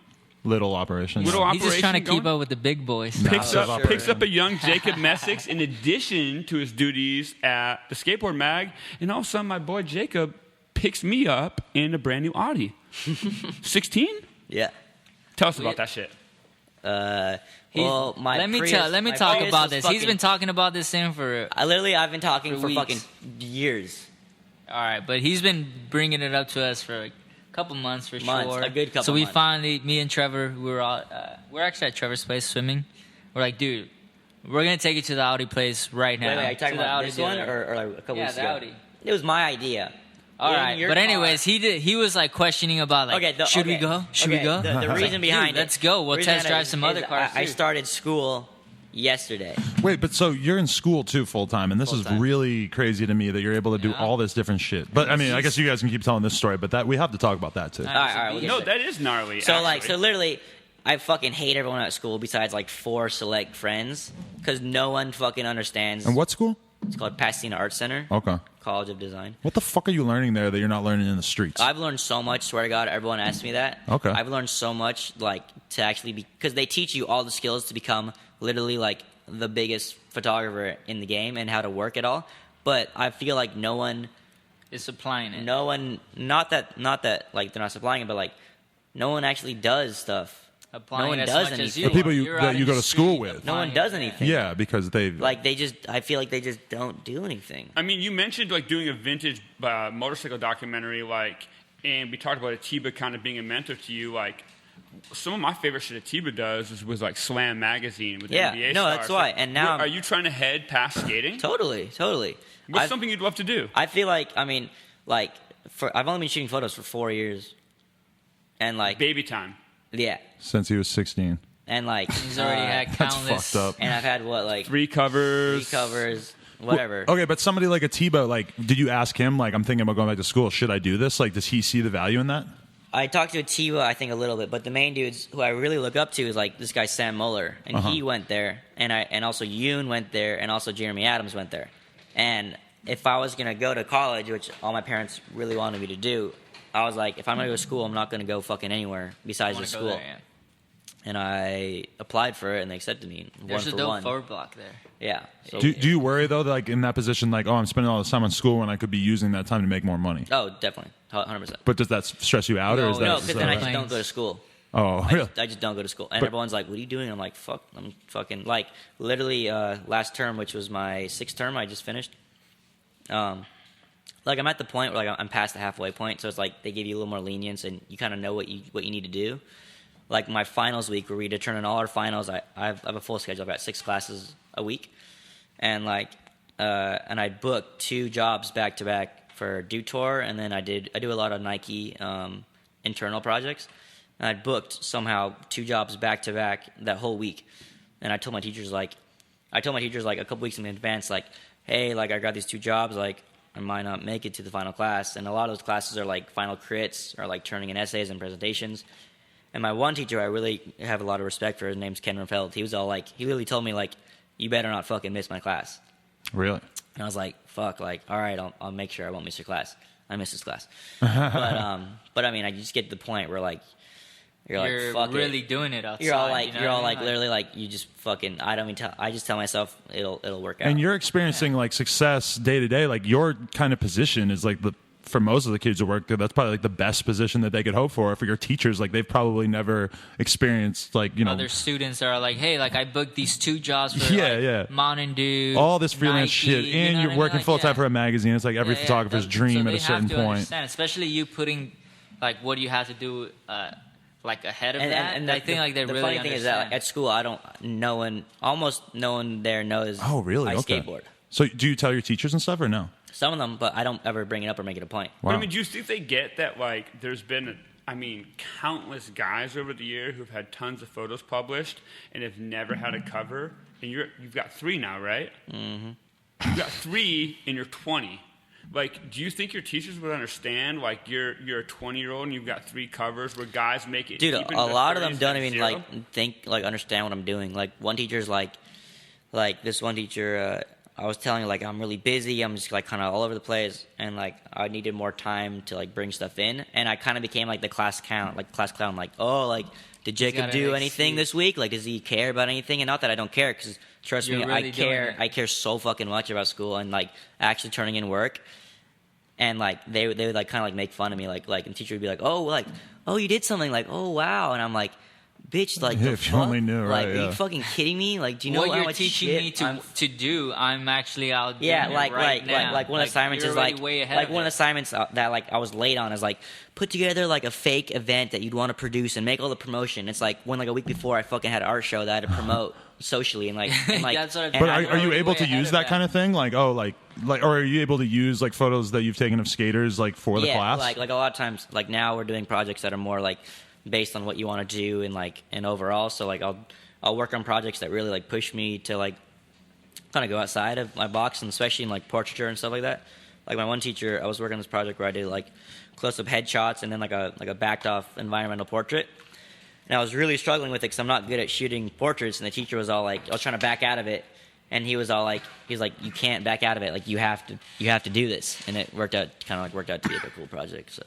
Little operations. He's just trying to keep up with the big boys. Picks up a young Jacob Messex in addition to his duties at the skateboard mag. And all of a sudden, my boy Jacob picks me up in a brand new Audi. 16? Yeah. Tell us about that shit. Well, let me talk about this. He's been talking about this thing for. I've been talking for weeks. fucking years. All right, but he's been bringing it up to us for a couple months for sure. A good couple. So we months. finally, me and Trevor, we're actually at Trevor's place swimming. We're like, dude, we're gonna take you to the Audi place right now. Wait, are you talking to the about Audi this one dealer. or like a couple Yeah, weeks the ago? Audi. It was my idea. All In right, your but car. anyways, he was like questioning about like, should we go? Should we go? The reason behind Dude, it. let's go. We'll the reason test behind drive it some is other cars, I too. started school yesterday. Wait, but so you're in school too full time, and this is Full-time. really crazy to me that you're able to do all this different shit. But I mean, I guess you guys can keep telling this story, but that we have to talk about that too. All right. We'll get No, to it. that is gnarly. So actually. literally, I fucking hate everyone at school besides like 4 select friends because no one fucking understands. And what school? It's called Pasadena Art Center, Okay. College of Design. What the fuck are you learning there that you're not learning in the streets? I've learned so much. Swear to God, everyone asks me that. Okay. I've learned so much, like to actually be because they teach you all the skills to become literally like the biggest photographer in the game and how to work it all. But I feel like no one, Is supplying it. not that like they're not supplying it, but like no one actually does stuff. Applying no one it as does much as anything. you The people are. you- You're that out in you go the to school street with. No one applying does it. anything. Yeah, because they Like I feel like they just don't do anything. I mean, you mentioned like doing a vintage motorcycle documentary, like, and we talked about Atiba kind of being a mentor to you. Like, some of my favorite shit Atiba does was like Slam Magazine with Yeah, NBA no, stars. that's why. And now are you trying to head past skating? Totally. What's I've- something you'd love to do? I feel like I've only been shooting photos for 4 years, and like Baby time. yeah, since he was 16. and like He's already had That's countless. fucked up. and I've had what like 3 covers. 3 covers, whatever. Okay, but somebody like Atiba, like, did you ask him, like, I'm thinking about going back to school, should I do this? Like, does he see the value in that? I talked to Atiba, I think a little bit, but the main dudes who I really look up to is like this guy Sam Muller, and he went there, and also Yoon went there, and also Jeremy Adams went there, and if I was gonna go to college, which all my parents really wanted me to do, I was like, if I'm gonna go to school, I'm not gonna go fucking anywhere besides the school. And I applied for it, and they accepted me. There's a one for dope one. forward block there. Yeah. So, Do you worry, though, that, like, in that position, like, oh, I'm spending all this time on school when I could be using that time to make more money? oh, definitely, 100%. But does that stress you out, or is that... No, is because that then I right? just don't go to school. Oh, really? I just don't go to school. And But- everyone's like, what are you doing? I'm like, fuck, I'm fucking, like, literally last term, which was my 6th term, I just finished. Like, I'm at the point where, like, I'm past the halfway point, so it's like they give you a little more lenience, and you kind of know what you need to do. Like, my finals week, where we determine all our finals, I have a full schedule. I've got 6 classes a week. And, like, and I booked 2 jobs back-to-back for Dew Tour, and then I do a lot of Nike internal projects. And I booked somehow 2 jobs back-to-back that whole week. And I told my teachers, like, a couple weeks in advance, like, hey, like, I got these 2 jobs, like, I might not make it to the final class. And a lot of those classes are, like, final crits or, like, turning in essays and presentations. And my one teacher I really have a lot of respect for, his name's Ken Rafeld. He was all like, he literally told me, like, you better not fucking miss my class. Really? And I was like, fuck, like, all right, I'll make sure I won't miss your class. I missed this class. But I mean, I just get to the point where like you're like, fuck really it. doing it outside. You're all like, you know you're all what I like, mean? literally like, you just fucking. I don't even tell. I just tell myself it'll work out. And you're experiencing like success day to day. Like your kind of position is like for most of the kids who work there, that's probably like the best position that they could hope for. For your teachers, like they've probably never experienced like Other students are like, hey, like I booked these 2 jobs for Mountain Dew, all this freelance Nike, shit, you know and what you're I mean? working Like, full time for a magazine. It's like every photographer's So dream they at a certain have to point. understand, especially you putting like what you have to do like ahead of that. And I think like they the really funny thing is that understand. like, at school, almost no one there knows. Oh, really? I Okay. skateboard. So do you tell your teachers and stuff or no? Some of them, but I don't ever bring it up or make it a point. Wow. But I mean, do you think they get that, like, there's been, countless guys over the year who've had tons of photos published and have never had a cover, and you've got 3 now, right? Mm-hmm. You've got 3 and you're 20. Like, do you think your teachers would understand, like, you're a 20-year-old and you've got 3 covers where guys make it Dude, deep into a the lot of 30s them don't at even 0? like think like understand what I'm doing. Like one teacher's like this one teacher. I was telling her like I'm really busy. I'm just like kind of all over the place, and like I needed more time to like bring stuff in. And I kind of became like the class clown. Like, oh, like did Jacob got do an anything excuse. this week? Like, does he care about anything? And not that I don't care, because trust You're me, really I doing care. it. I care so fucking much about school and like actually turning in work. And like they would like kind of like make fun of me, like and the teacher would be like, oh you did something, like, oh wow, and I'm like, bitch, like the If you fuck? only knew, right, like, are yeah. you fucking kidding me? Like, do you know what how you're much teaching shit me I'm- to do, I'm actually out doing Yeah, it like right now. like one of the assignments you're is already like way ahead like of one of the it. assignments that like I was late on is like put together like a fake event that you'd want to produce and make all the promotion. It's like when like a week before I fucking had an art show that I had to promote socially and like That's what I- and But I- are you already able way to ahead use of that that. kind of thing? Like, oh, like, or are you able to use like photos that you've taken of skaters like for the class? like a lot of times, like now we're doing projects that are more like based on what you want to do and like and overall. So like I'll work on projects that really like push me to like kind of go outside of my box, and especially in like portraiture and stuff like that. Like my one teacher, I was working on this project where I did like close up headshots and then like a backed off environmental portrait. And I was really struggling with it because I'm not good at shooting portraits. And the teacher was all like, I was trying to back out of it, and he was like, you can't back out of it. Like you have to do this. And it worked out to be like a cool project. So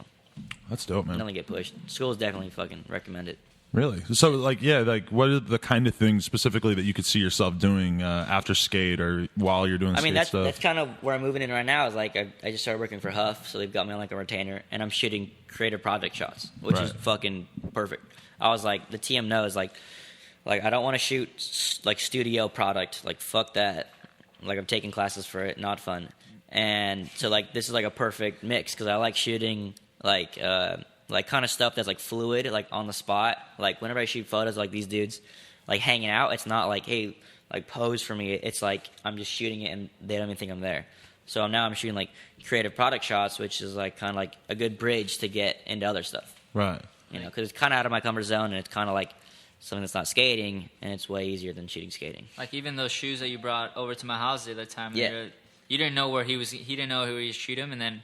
That's dope, man. definitely get pushed. Schools definitely fucking recommend it. Really? So, like, yeah, like, what are the kind of things specifically that you could see yourself doing after skate or while you're doing I mean, skate that's stuff? kind of where I'm moving in right now. Is like I just started working for Huff, so they've got me on like a retainer, and I'm shooting creative project shots, which is Right. fucking perfect. I was like, the TM knows, like I don't want to shoot like studio product, like fuck that. Like I'm taking classes for it, not fun. And so like this is like a perfect mix because I like shooting like kind of stuff that's like fluid, like on the spot. Like whenever I shoot photos of, like these dudes like hanging out, it's not like, hey, like pose for me. It's like I'm just shooting it and they don't even think I'm there. So now I'm shooting like creative product shots, which is like kind of like a good bridge to get into other stuff. Right. You know, because it's kind of out of my comfort zone and it's kind of like something that's not skating, and it's way easier than shooting skating. Like even those shoes that you brought over to my house the other time. Yeah. You didn't know where he was. He didn't know who he was shooting him, and then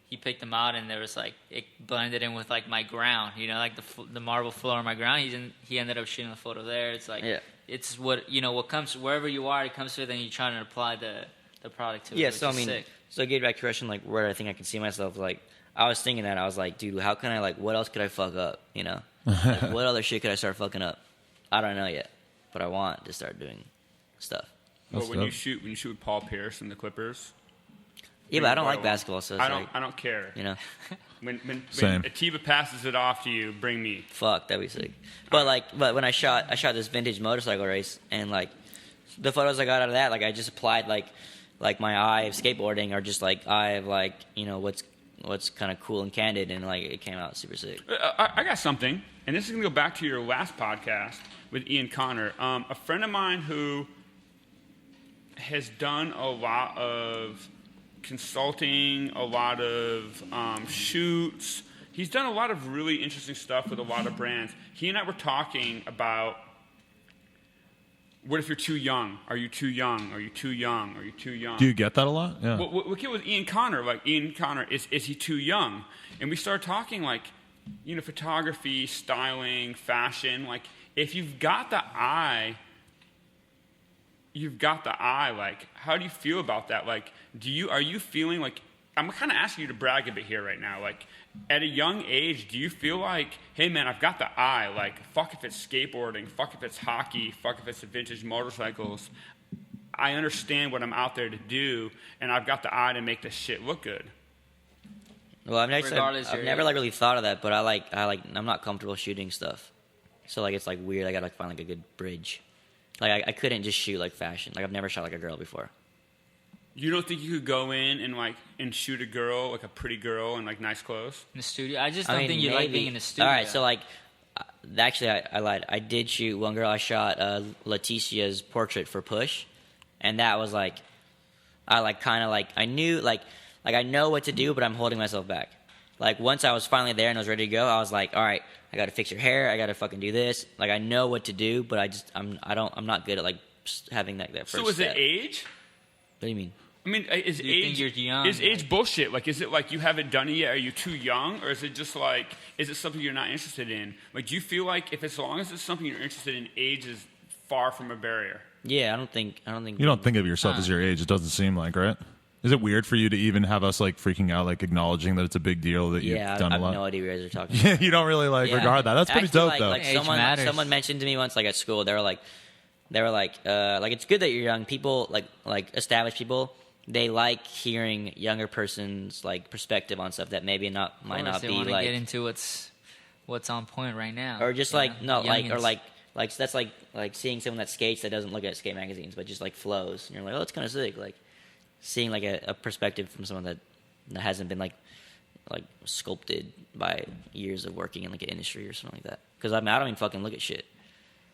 he picked them out, and there was like it blended in with like my ground. You know, like the marble floor on my ground. He ended up shooting the photo there. It's like it's what what comes wherever you are. It comes to it, then you try to apply the product to it. Yeah, which so I is mean, sick. so getting back to your question, like where I think I can see myself, like I was thinking that I was like, dude, how can I like what else could I fuck up? You know, like, what other shit could I start fucking up? I don't know yet, but I want to start doing stuff. Well, That's when you dope. shoot with Paul Pierce and the Clippers, Yeah, but I don't Bring it like along. basketball, so it's I don't care. you know, When Same. Atiba passes it off to you, bring me. fuck, that'd be sick. But when I shot this vintage motorcycle race, and like the photos I got out of that, like I just applied like my eye of skateboarding, or just like eye of like what's kind of cool and candid, and like it came out super sick. I got something, and this is going to go back to your last podcast with Ian Connor. A friend of mine who has done a lot of consulting, a lot of shoots. He's done a lot of really interesting stuff with a lot of brands. He and I were talking about what if you're too young? Are you too young? Are you too young? Are you too young? Do you get that a lot? Yeah. What kid was Ian Connor? Like, Ian Connor, is he too young? And we started talking, like, photography, styling, fashion. Like, if you've got the eye, like, how do you feel about that? Like, are you feeling like I'm kind of asking you to brag a bit here right now. Like, at a young age, do you feel like, hey, man, I've got the eye. Like, fuck if it's skateboarding. Fuck if it's hockey. Fuck if it's vintage motorcycles. I understand what I'm out there to do, and I've got the eye to make this shit look good. Well, I've never like really thought of that, but I'm not comfortable shooting stuff. So like it's like weird. I gotta find like a good bridge. Like I couldn't just shoot like fashion. Like I've never shot like a girl before. You don't think you could go in and shoot a girl, like a pretty girl in like nice clothes? In the studio? I just don't think you like being in the studio. All right, so like, actually I lied. I did shoot one girl. I shot Leticia's portrait for Push, and that was like, I knew like I know what to do, but I'm holding myself back. Like once I was finally there and I was ready to go, I was like, all right, I got to fix your hair. I got to fucking do this. Like I know what to do, but I'm not good at like having that first step. So is it age? What do you mean? I mean, is you age think you're young, is age bullshit? Like, is it like you haven't done it yet? Are you too young, or is it just like, is it something you're not interested in? Like, do you feel like if as long as it's something you're interested in, age is far from a barrier? Yeah, I don't think. You don't think of yourself as your age. It doesn't seem like, right? Is it weird for you to even have us like freaking out, like acknowledging that it's a big deal that you've done a lot? I have no idea what you guys are talking Yeah, about. you don't really like regard that. That's pretty dope, though. Like Age matters. someone mentioned to me once, like at school, they were like, it's good that you're young. People like established people. They like hearing younger person's like perspective on stuff that maybe might not be they want to like get into what's on point right now, or just like no like youngins. or like that's like seeing someone that skates that doesn't look at skate magazines but just like flows, and you're like, oh, that's kind of sick. Like seeing like a perspective from someone that hasn't been like sculpted by years of working in like an industry or something like that. Because I don't even fucking look at shit.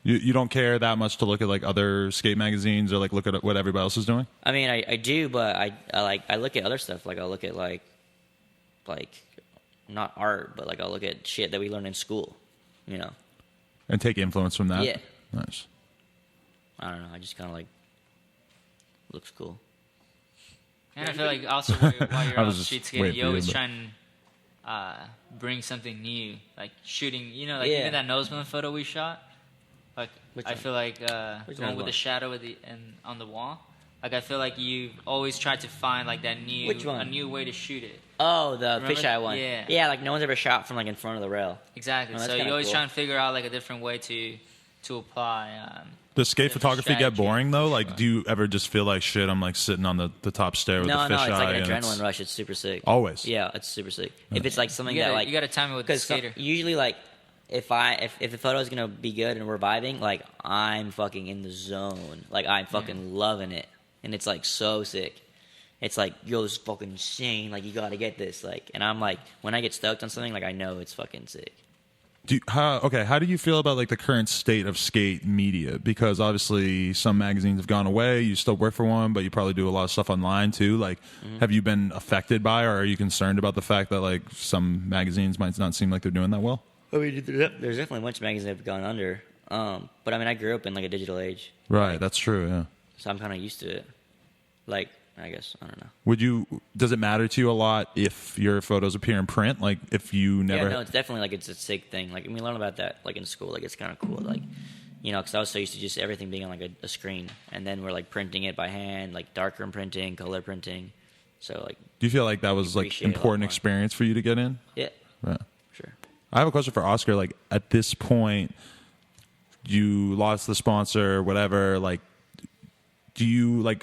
You don't care that much to look at like other skate magazines or like look at what everybody else is doing? I mean, I do, but I look at other stuff. Like I'll look at like not art, but like I'll look at shit that we learned in school, you know. And take influence from that? Yeah. Nice. I don't know. I just kind of like looks cool. And I feel like also while you're out street skating, you always but... try and bring something new, like shooting. You know, like even that Noseman photo we shot. Like I feel like the one with the shadow on the wall. Like I feel like you always try to find like that a new way to shoot it. Oh, the fisheye one. Yeah. Yeah, like no one's ever shot from like in front of the rail. Exactly. Oh, so you always try and figure out like a different way to apply. Does skate photography get boring though? Like, do you ever just feel like shit? I'm like sitting on the top stair with the fisheye. No, it's like an adrenaline rush. It's super sick. Always. Yeah, it's super sick. If it's like something you that got to time it with the skater. Usually like if the photo is gonna be good and we're vibing, like I'm fucking in the zone. Like I'm fucking loving it, and it's like so sick. It's like, yo, this is fucking insane. Like you got to get this. Like, and I'm like, when I get stoked on something, like I know it's fucking sick. How do you feel about like the current state of skate media? Because obviously some magazines have gone away. You still work for one, but you probably do a lot of stuff online too. Like, have you been affected by, or are you concerned about the fact that like some magazines might not seem like they're doing that well? I mean, there's definitely a bunch of magazines that have gone under. But I mean, I grew up in like a digital age. Right, like, that's true. Yeah. So I'm kind of used to it. Like, I guess, I don't know. Does it matter to you a lot if your photos appear in print? Like if you never... Yeah, no, it's definitely like it's a sick thing. Like, we learn about that like in school. Like, it's kind of cool. Like, you know, because I was so used to just everything being on like a screen. And then we're like printing it by hand, like darkroom printing, color printing. So like... Do you feel like that was like important experience for you to get in? Yeah. Right. Sure. I have a question for Oscar. Like at this point, you lost the sponsor, whatever, like,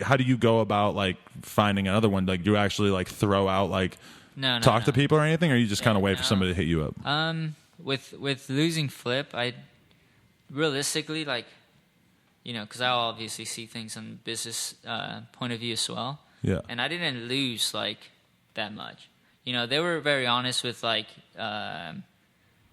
how do you go about like finding another one? Like, do you actually like throw out like talk to people or anything, or you just kind of wait for somebody to hit you up? With losing Flip, I realistically like, you know, because I obviously see things from business point of view as well. Yeah. And I didn't lose like that much. You know, they were very honest with like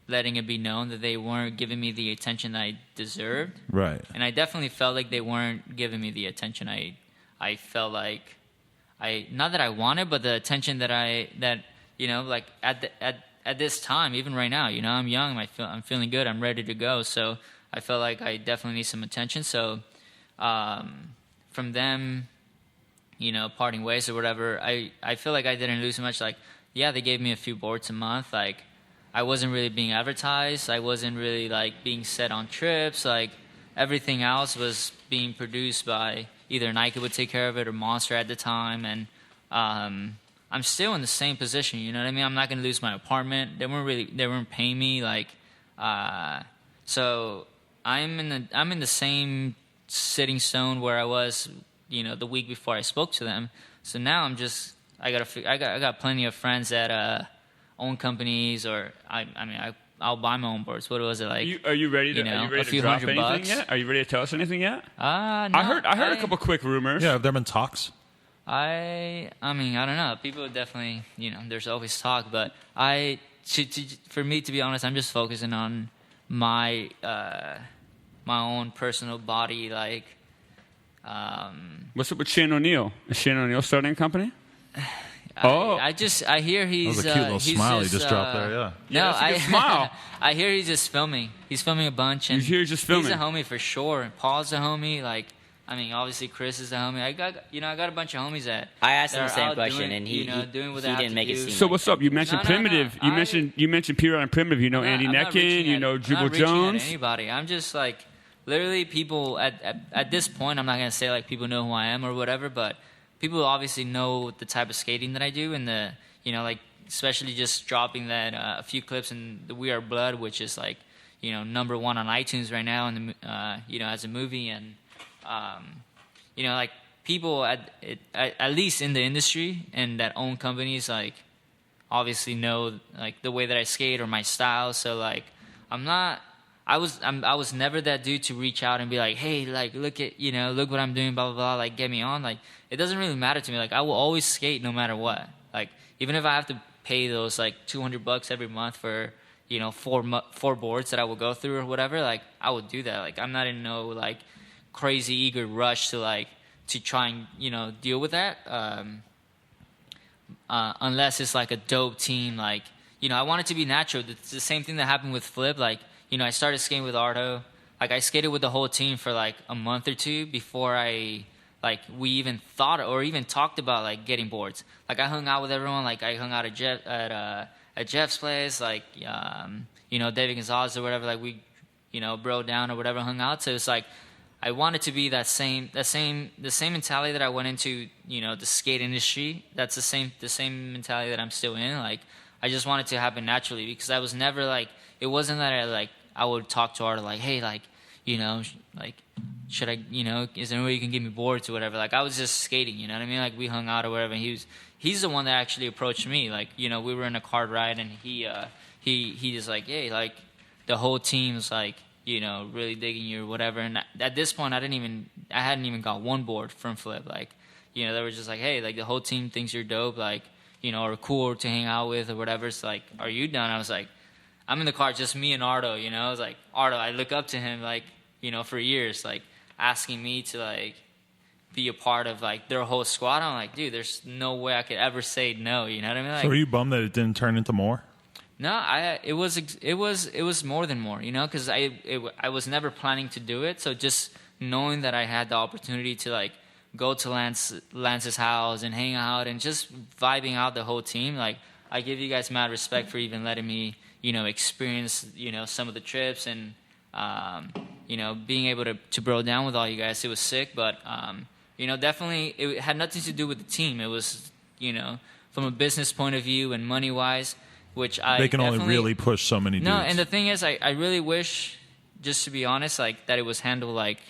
letting it be known that they weren't giving me the attention that I deserved. Right. And I definitely felt like they weren't giving me the attention I felt like not that I wanted, but the attention that you know, like at this time, even right now, you know, I'm young, I'm feeling good, I'm ready to go. So I felt like I definitely need some attention. So from them, you know, parting ways or whatever, I feel like I didn't lose much. Like, yeah, they gave me a few boards a month. Like, I wasn't really being advertised. I wasn't really like being set on trips. Like everything else was being produced by either Nike would take care of it or Monster at the time. And I'm still in the same position. You know what I mean? I'm not gonna lose my apartment. They weren't paying me like, so I'm in the same sitting zone where I was, you know, the week before I spoke to them. So now I got plenty of friends that own companies, or I'll buy my own boards. What was it like? Are you ready to drop anything $100 yet? Are you ready to tell us anything yet? No, I heard a couple quick rumors. Yeah, have there been talks? I mean, I don't know. People definitely, you know, there's always talk, but for me, to be honest, I'm just focusing on my own personal body, like. What's up with Shane O'Neill? Is Shane O'Neill starting a company? I hear he's. That was a cute little smile just, you just dropped there. Yeah. No, that's a good smile. I hear he's just filming. He's filming a bunch, and You hear he's just filming? He's a homie for sure. And Paul's a homie. Like, I mean, obviously Chris is a homie. I got a bunch of homies that. I asked him that the are same out question, doing, and he doing what he they have didn't to make it do. seem. So like what's that. up? You mentioned No. Primitive. You mentioned P-Rod and Primitive. You know Andy I'm not Neckin. reaching You know at- Jubal I'm not reaching Jones. At anybody. I'm just like literally people at this point. I'm not gonna say like people know who I am or whatever, but people obviously know the type of skating that I do, and the, you know, like especially just dropping that a few clips in the We Are Blood, which is like, you know, #1 on iTunes right now, and you know, as a movie, and you know, like people at least in the industry and that own companies, like obviously know like the way that I skate or my style. So like I was never that dude to reach out and be like, hey, like look what I'm doing, blah blah blah, like get me on. Like it doesn't really matter to me. Like I will always skate no matter what. Like even if I have to pay those like $200 every month for, you know, four boards that I will go through or whatever, like I would do that. Like I'm not in no like crazy eager rush to try and, you know, deal with that. Unless it's like a dope team, like, you know, I want it to be natural. It's the same thing that happened with Flip. Like, you know, I started skating with Ardo. Like I skated with the whole team for like a month or two before we even thought or even talked about like getting boards. Like I hung out with everyone. Like I hung out at Jeff's place. Like you know, David Gonzalez or whatever. Like we, you know, bro down or whatever, hung out. So it's like I wanted to be the same mentality that I went into, you know, the skate industry. That's the same mentality that I'm still in. Like I just wanted to happen naturally, because I was never like, it wasn't that I would talk to Ardo like, hey, like, you know, like, should I, you know, is there any way you can give me boards or whatever? Like I was just skating, you know what I mean? Like we hung out or whatever, and he's the one that actually approached me. Like, you know, we were in a cart ride, and he just like, hey, like the whole team's like, you know, really digging you or whatever. And at this point, I hadn't even got one board from Flip. Like, you know, they were just like, hey, like the whole team thinks you're dope, like, you know, or cool to hang out with or whatever. It's like, are you done? I was like, I'm in the car, just me and Ardo, you know. I was like, Ardo, I look up to him, like, you know, for years, like asking me to like be a part of like their whole squad. I'm like, dude, there's no way I could ever say no, you know what I mean? Like, So were you bummed that it didn't turn into more? no, it was more than more, you know, because I was never planning to do it. So just knowing that I had the opportunity to like go to Lance's house and hang out and just vibing out the whole team, like I give you guys mad respect for even letting me, you know, experience, you know, some of the trips, and you know, being able to bro down with all you guys. It was sick, but you know, definitely it had nothing to do with the team. It was, you know, from a business point of view and money wise. Which they can only really push so many dudes. No, and the thing is, I really wish, just to be honest, like that it was handled like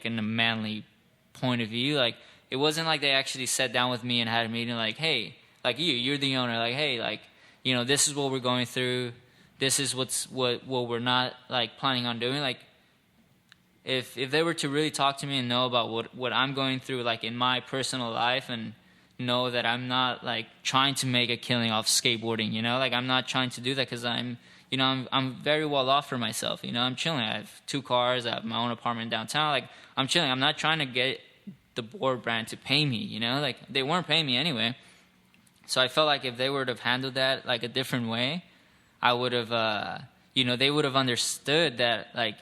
in a manly point of view. Like it wasn't like they actually sat down with me and had a meeting. Like, hey, like you're the owner. Like, hey, like, you know, this is what we're going through. This is what we're not like planning on doing. Like, if they were to really talk to me and know about what I'm going through, like in my personal life, and know that I'm not like trying to make a killing off skateboarding, you know, like I'm not trying to do that, because I'm very well off for myself, you know. I'm chilling. I have 2 cars. I have my own apartment downtown. Like I'm chilling. I'm not trying to get the board brand to pay me, you know, like they weren't paying me anyway. So I felt like if they would have handled that like a different way, I would have, you know, they would have understood that like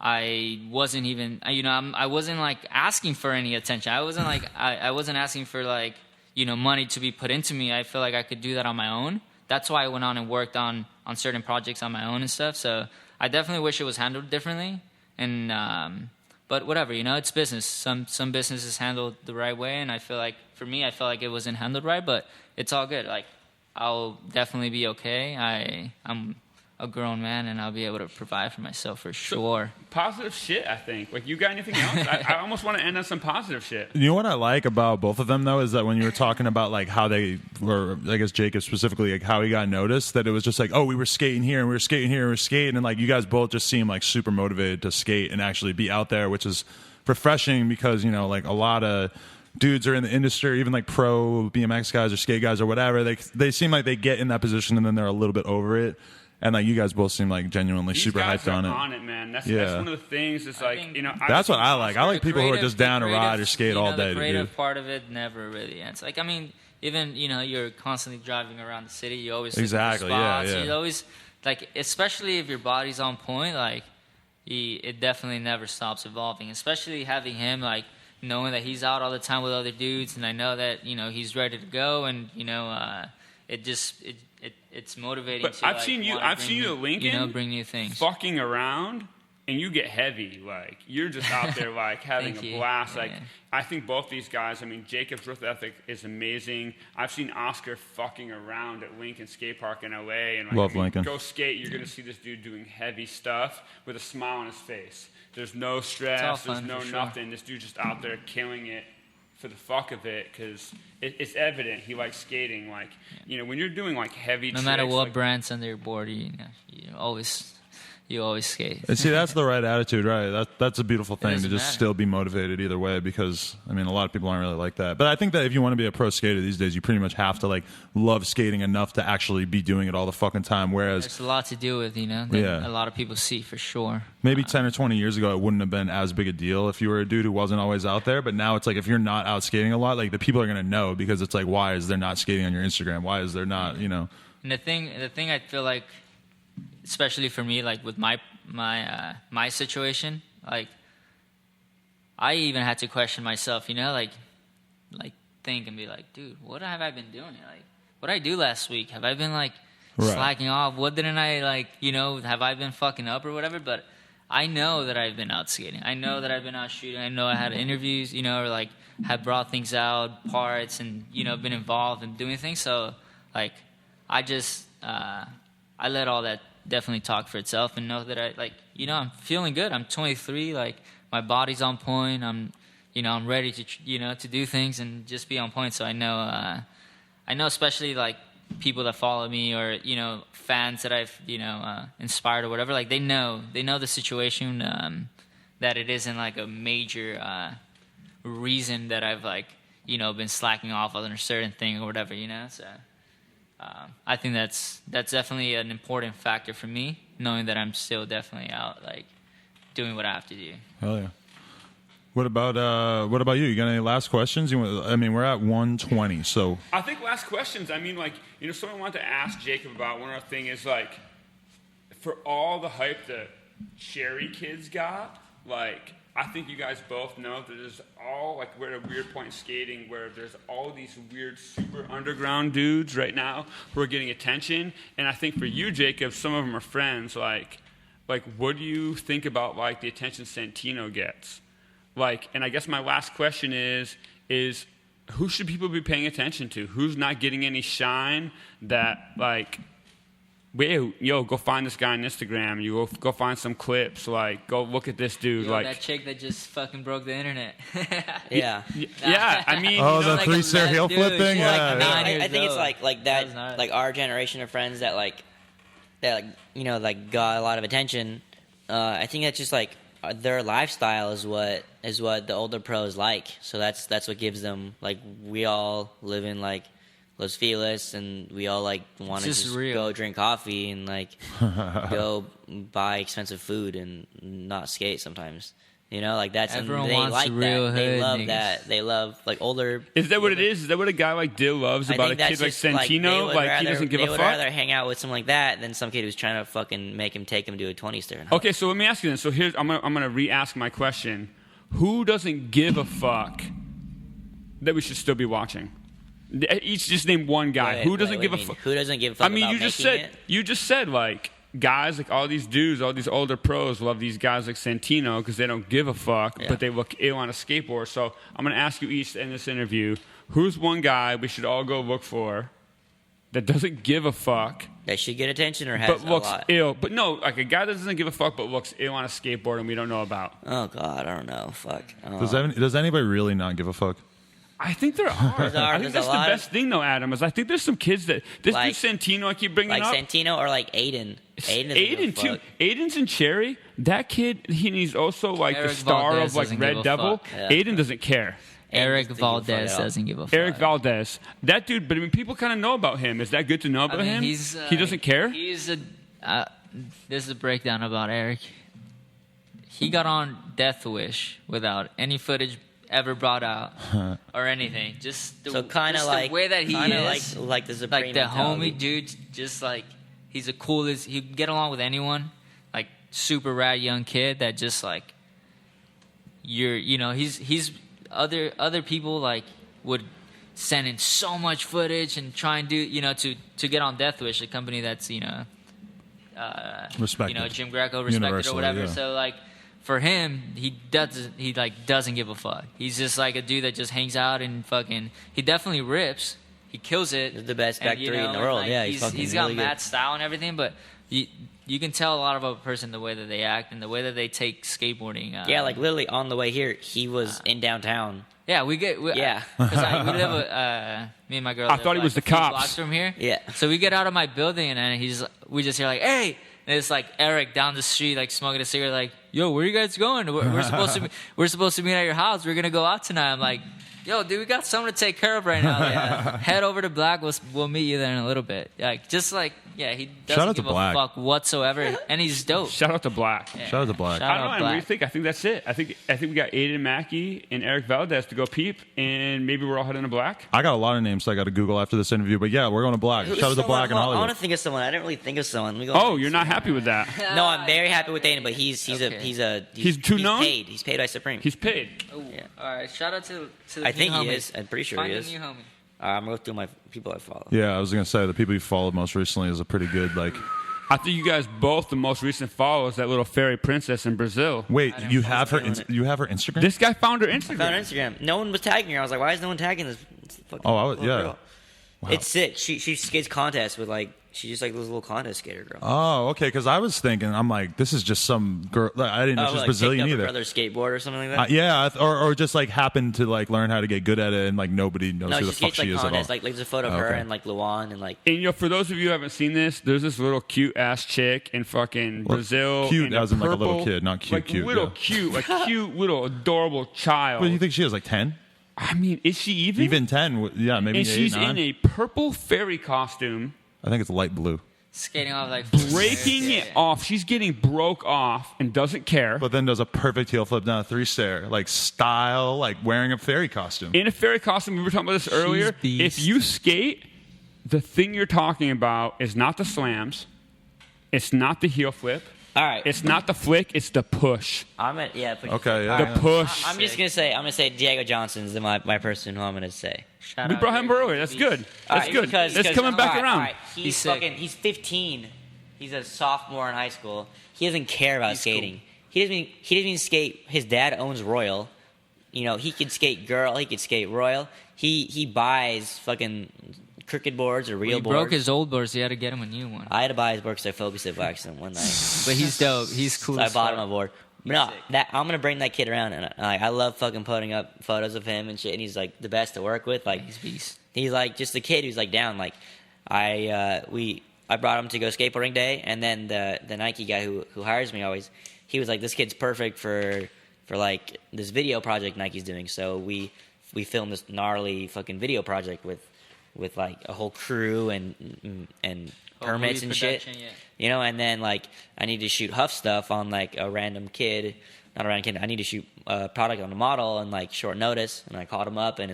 I wasn't even, you know, I wasn't like asking for any attention. I wasn't like, I wasn't asking for like, you know, money to be put into me. I feel like I could do that on my own. That's why I went on and worked on certain projects on my own and stuff. So I definitely wish it was handled differently. And, But whatever, it's business. Some business is handled the right way, and I feel like for me, I felt like it wasn't handled right, but it's all good. Like I'll definitely be okay. I'm a grown man, and I'll be able to provide for myself for sure. So, positive shit, I think. Like, you got anything else? I almost want to end on some positive shit. You know what I like about both of them, though, is that when you were talking about, like, how they were, I guess Jacob specifically, like, how he got noticed, that it was just like, oh, we were skating here, and we were skating here, and we were skating, and, like, you guys both just seem, like, super motivated to skate and actually be out there, which is refreshing because, like, a lot of dudes are in the industry, even, like, pro BMX guys or skate guys or whatever, they seem like they get in that position and then they're a little bit over it. And like you guys both seem like genuinely These super guys hyped on it. On it, man. That's one of the things. It's like that's what I like. I like people who are just down to ride or skate all day. The creative part of it never really ends. Like even you're constantly driving around the city. You always exactly spots. Yeah. You always like, especially if your body's on point. Like it definitely never stops evolving. Especially having him like knowing that he's out all the time with other dudes, and I know that he's ready to go, and it's motivating. But to, I've seen you at Lincoln, bring new things, fucking around, and you get heavy. Like you're just out there, like having a blast. Like I think both these guys. I mean, Jacob's work ethic is amazing. I've seen Oscar fucking around at Lincoln Skate Park in LA, and love Lincoln. Go skate. You're gonna see this dude doing heavy stuff with a smile on his face. There's no stress. There's no nothing. Sure. This dude's just out there killing it for the fuck of it, because it's evident he likes skating. Like, when you're doing like heavy tricks, no matter what like, brand's under your board, you always skate. And see, that's the right attitude, right? That's a beautiful thing to just matter. Still be motivated either way, because I mean, a lot of people aren't really like that. But I think that if you want to be a pro skater these days, you pretty much have to like love skating enough to actually be doing it all the fucking time. Whereas there's a lot to do with a lot of people see for sure. Maybe 10 or 20 years ago, it wouldn't have been as big a deal if you were a dude who wasn't always out there. But now it's like if you're not out skating a lot, like the people are gonna know, because it's like, why is there not skating on your Instagram? Why is there not, And the thing I feel like, especially for me, like with my situation, like I even had to question myself, like think and be like, dude, what have I been doing? Like, what did I do last week? Have I been like slacking off? What didn't I like? Have I been fucking up or whatever? But I know that I've been out skating. I know that I've been out shooting. I know I had interviews, or like had brought things out, parts, and been involved in doing things. So like I just I let all that definitely talk for itself, and know that I'm feeling good. I'm 23, like my body's on point. I'm ready to to do things and just be on point. So I know especially like people that follow me, or fans that I've inspired or whatever, like they know the situation, that it isn't like a major reason that I've like been slacking off on a certain thing or whatever, so I think that's definitely an important factor for me, knowing that I'm still definitely out, like, doing what I have to do. Hell yeah. What about you? You got any last questions? I mean, we're at 1:20, so I think last questions. I mean, like, someone wanted to ask Jacob about one other thing is like, for all the hype that Cherry Kids got, like, I think you guys both know that there's all, like, we're at a weird point in skating where there's all these weird super underground dudes right now who are getting attention. And I think for you, Jacob, some of them are friends. Like what do you think about, like, the attention Santino gets? Like, and I guess my last question is who should people be paying attention to? Who's not getting any shine that, like, yo, go find this guy on Instagram. You go find some clips. Like, go look at this dude. Yo, like that chick that just fucking broke the internet. Yeah. Yeah, I mean, the like 3-stair hellflip thing. Yeah, Yeah, I think it's like that, like our generation of friends that got a lot of attention. I think that's just like their lifestyle is what the older pros like. So that's what gives them, like, we all live in like Los Feliz, and we all like want to just go drink coffee and like go buy expensive food and not skate sometimes. Like that's, everyone and they wants like real that. They love niggas. that. They love like older. is that what it is? Is that what a guy like Dill loves about a kid like Santino? Like, he doesn't give a fuck? They would rather hang out with someone like that than some kid who's trying to fucking make him take him to a 20-stair. Okay, so let me ask you then. So here's I'm gonna re-ask my question. Who doesn't give a fuck that we should still be watching? Each just name one guy. Who doesn't give a fuck? Who doesn't give a fuck? I mean, about you just said it? you just said like guys, like all these dudes, all these older pros love these guys like Santino because they don't give a fuck, but they look ill on a skateboard. So I'm going to ask you each in this interview, who's one guy we should all go look for that doesn't give a fuck, that should get attention or has but looks a lot? ill? But no, like a guy that doesn't give a fuck but looks ill on a skateboard and we don't know about. Oh God, I don't know. Fuck. Does anybody really not give a fuck? I think there are. I think that's the best thing, though, Adam, is I think there's some kids that... This Like- dude Santino I keep bringing Like up. Santino or like Aiden. Aiden, too. Aiden's in Cherry. That kid, he's also like Eric the star Valdez of like doesn't Red give a Devil. fuck. Yeah. Aiden doesn't care. Eric doesn't give a fuck Valdez at all. doesn't give a fuck. Eric Valdez. That dude, but I mean, people kind of know about him. Is that good to know about him? He doesn't care? He's a. This is a breakdown about Eric. He got on Death Wish without any footage ever brought out or anything. Just the, So kind of just like the way that he is, like the Supreme like the mentality. homie dude. Just like he's the coolest. He'd get along with anyone. Like super rad young kid that just like he's other people like would send in so much footage and try and do to get on Death Wish, a company that's Respected. Jim Greco respected or Universally, whatever. yeah. So like for him, he doesn't give a fuck. He's just like a dude that just hangs out and fucking. He definitely rips. He kills it. He's the best And, back three in the world. like, Yeah, he's got mad style and everything, but you can tell a lot about a person the way that they act and the way that they take skateboarding. Yeah, like literally on the way here, he was in downtown. Yeah, Yeah. because we live. Me and my girl. I live, thought he like, was the a few cops. blocks from here. Yeah. So we get out of my building and then we just hear like, "Hey!" And it's like Eric down the street, like smoking a cigarette, like, "Yo, where are you guys going? We're supposed to meet at your house. We're gonna go out tonight." I'm like, "Yo, dude, we got someone to take care of right now. Like, head over to Black. We'll meet you there in a little bit." Like, just like, yeah, he Shout doesn't out to give a Black. fuck whatsoever, and he's dope. Shout out to Black. Yeah. Shout out to Black. Shout I don't know, out man. What do you Black. think? I think that's it. I think we got Aiden Mackey and Eric Valdez to go peep, and maybe we're all heading to Black. I got a lot of names I got to Google after this interview, but yeah, we're going to Black. Shout out to Black in I want Hollywood. to think of someone. I didn't really think of someone. Let me go Oh, you're not happy with that? No, I'm very happy with Aiden, but he's He's too known? paid. He's paid by Supreme. He's paid. Ooh. Yeah. All right, shout out to the I think new he homie. is. I'm pretty sure Find he a is. new homie. I'm going to go through my people I follow. Yeah, I was going to say the people you followed most recently is a pretty good, like... I think you guys both the most recent followers that little fairy princess in Brazil. Wait, you have her doing it. you have her Instagram? This guy found her I Instagram. found her Instagram. No one was tagging her. I was like, why is no one tagging this? Fucking little yeah. girl? It's sick. She skates contests with like she's just like this little contest skater girl. Oh, okay, because I was thinking, I'm like, this is just some girl. I didn't know she was like, Brazilian picked up either. her brother's skateboard or something like that. Yeah, or just like happened to like learn how to get good at it, and like nobody knows No, who she the fuck skates she like is at all. contests. Like there's a photo of her Okay. and like Luan and like. And for those of you who haven't seen this, there's this little cute ass chick in fucking Brazil. cute in as in, like, a little purple- kid, not cute, like cute, little yeah. cute, like cute little adorable child. What do you think she is, like 10? I mean, is she even? Even 10? Yeah, maybe And 8, she's 9. in a purple fairy costume, I think it's light blue. Skating off like breaking it off. She's getting broke off and doesn't care. But then does a perfect heel flip down a 3 stair, like style, like wearing a fairy costume. In a fairy costume, we were talking about this earlier. beast. If you skate, the thing you're talking about is not the slams, it's not the heel flip, All right. it's not the flick, it's the push. Push Okay, yeah. All The push. I'm just gonna say Diego Johnson's my person who I'm gonna say. Shout We out brought him Diego. earlier. That's good. All That's right, good. because- It's coming back all right, around. all right. He's sick. He's 15. He's a sophomore in high school. He doesn't care about skating. He doesn't even skate. His dad owns Royal. You know, he could skate girl. He could skate Royal. He buys fucking crooked boards or real He boards. broke his old board, so he had to get him a new one. I had to buy his board because I focused it by accident one night. But he's dope. He's cool. So I as bought fuck. him a board. But no, I'm gonna bring that kid around, and I love fucking putting up photos of him and shit. And he's like the best to work with. Like He's beast. he's like just a kid who's like down. Like I brought him to go skateboarding day, and then the Nike guy who hires me always, he was like, this kid's perfect for like this video project Nike's doing. So we filmed this gnarly fucking video project with like a whole crew and permits and shit. Production, yeah. You know, and then like I need to shoot Huff stuff on like a random kid, not a random kid. I need to shoot a product on a model in like short notice, and I called him up, and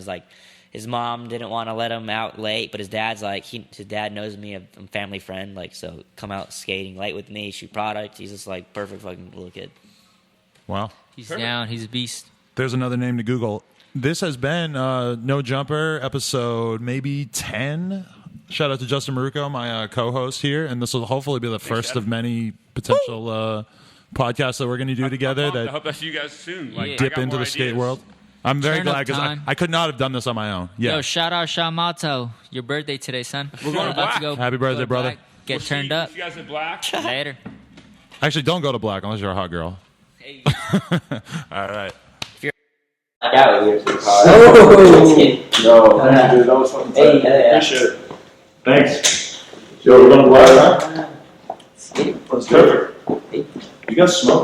his mom didn't want to let him out late, but his dad's like his dad knows me, I'm a family friend, like so come out skating late with me, shoot product. He's just like perfect fucking little kid. Wow. He's down. He's a beast. There's another name to Google. This has been No Jumper, episode maybe 10. Shout out to Justin Maruco, my co-host here, and this will hopefully be the first of many potential podcasts that we're going to do together. I hope I see you guys soon. Like, dip into the skate world. I'm very glad because I could not have done this on my own. Yeah. Yo, shout out Shamato. Your birthday today, son. We're going to Black. Happy birthday, brother. Get turned up. You guys at Black? Later. Actually, don't go to Black unless you're a hot girl. Hey. All right. Out here to the car. No, dude, that was fucking tight. Appreciate it. Thanks. Yo, we're going to Black, huh? That's perfect. You guys smoke?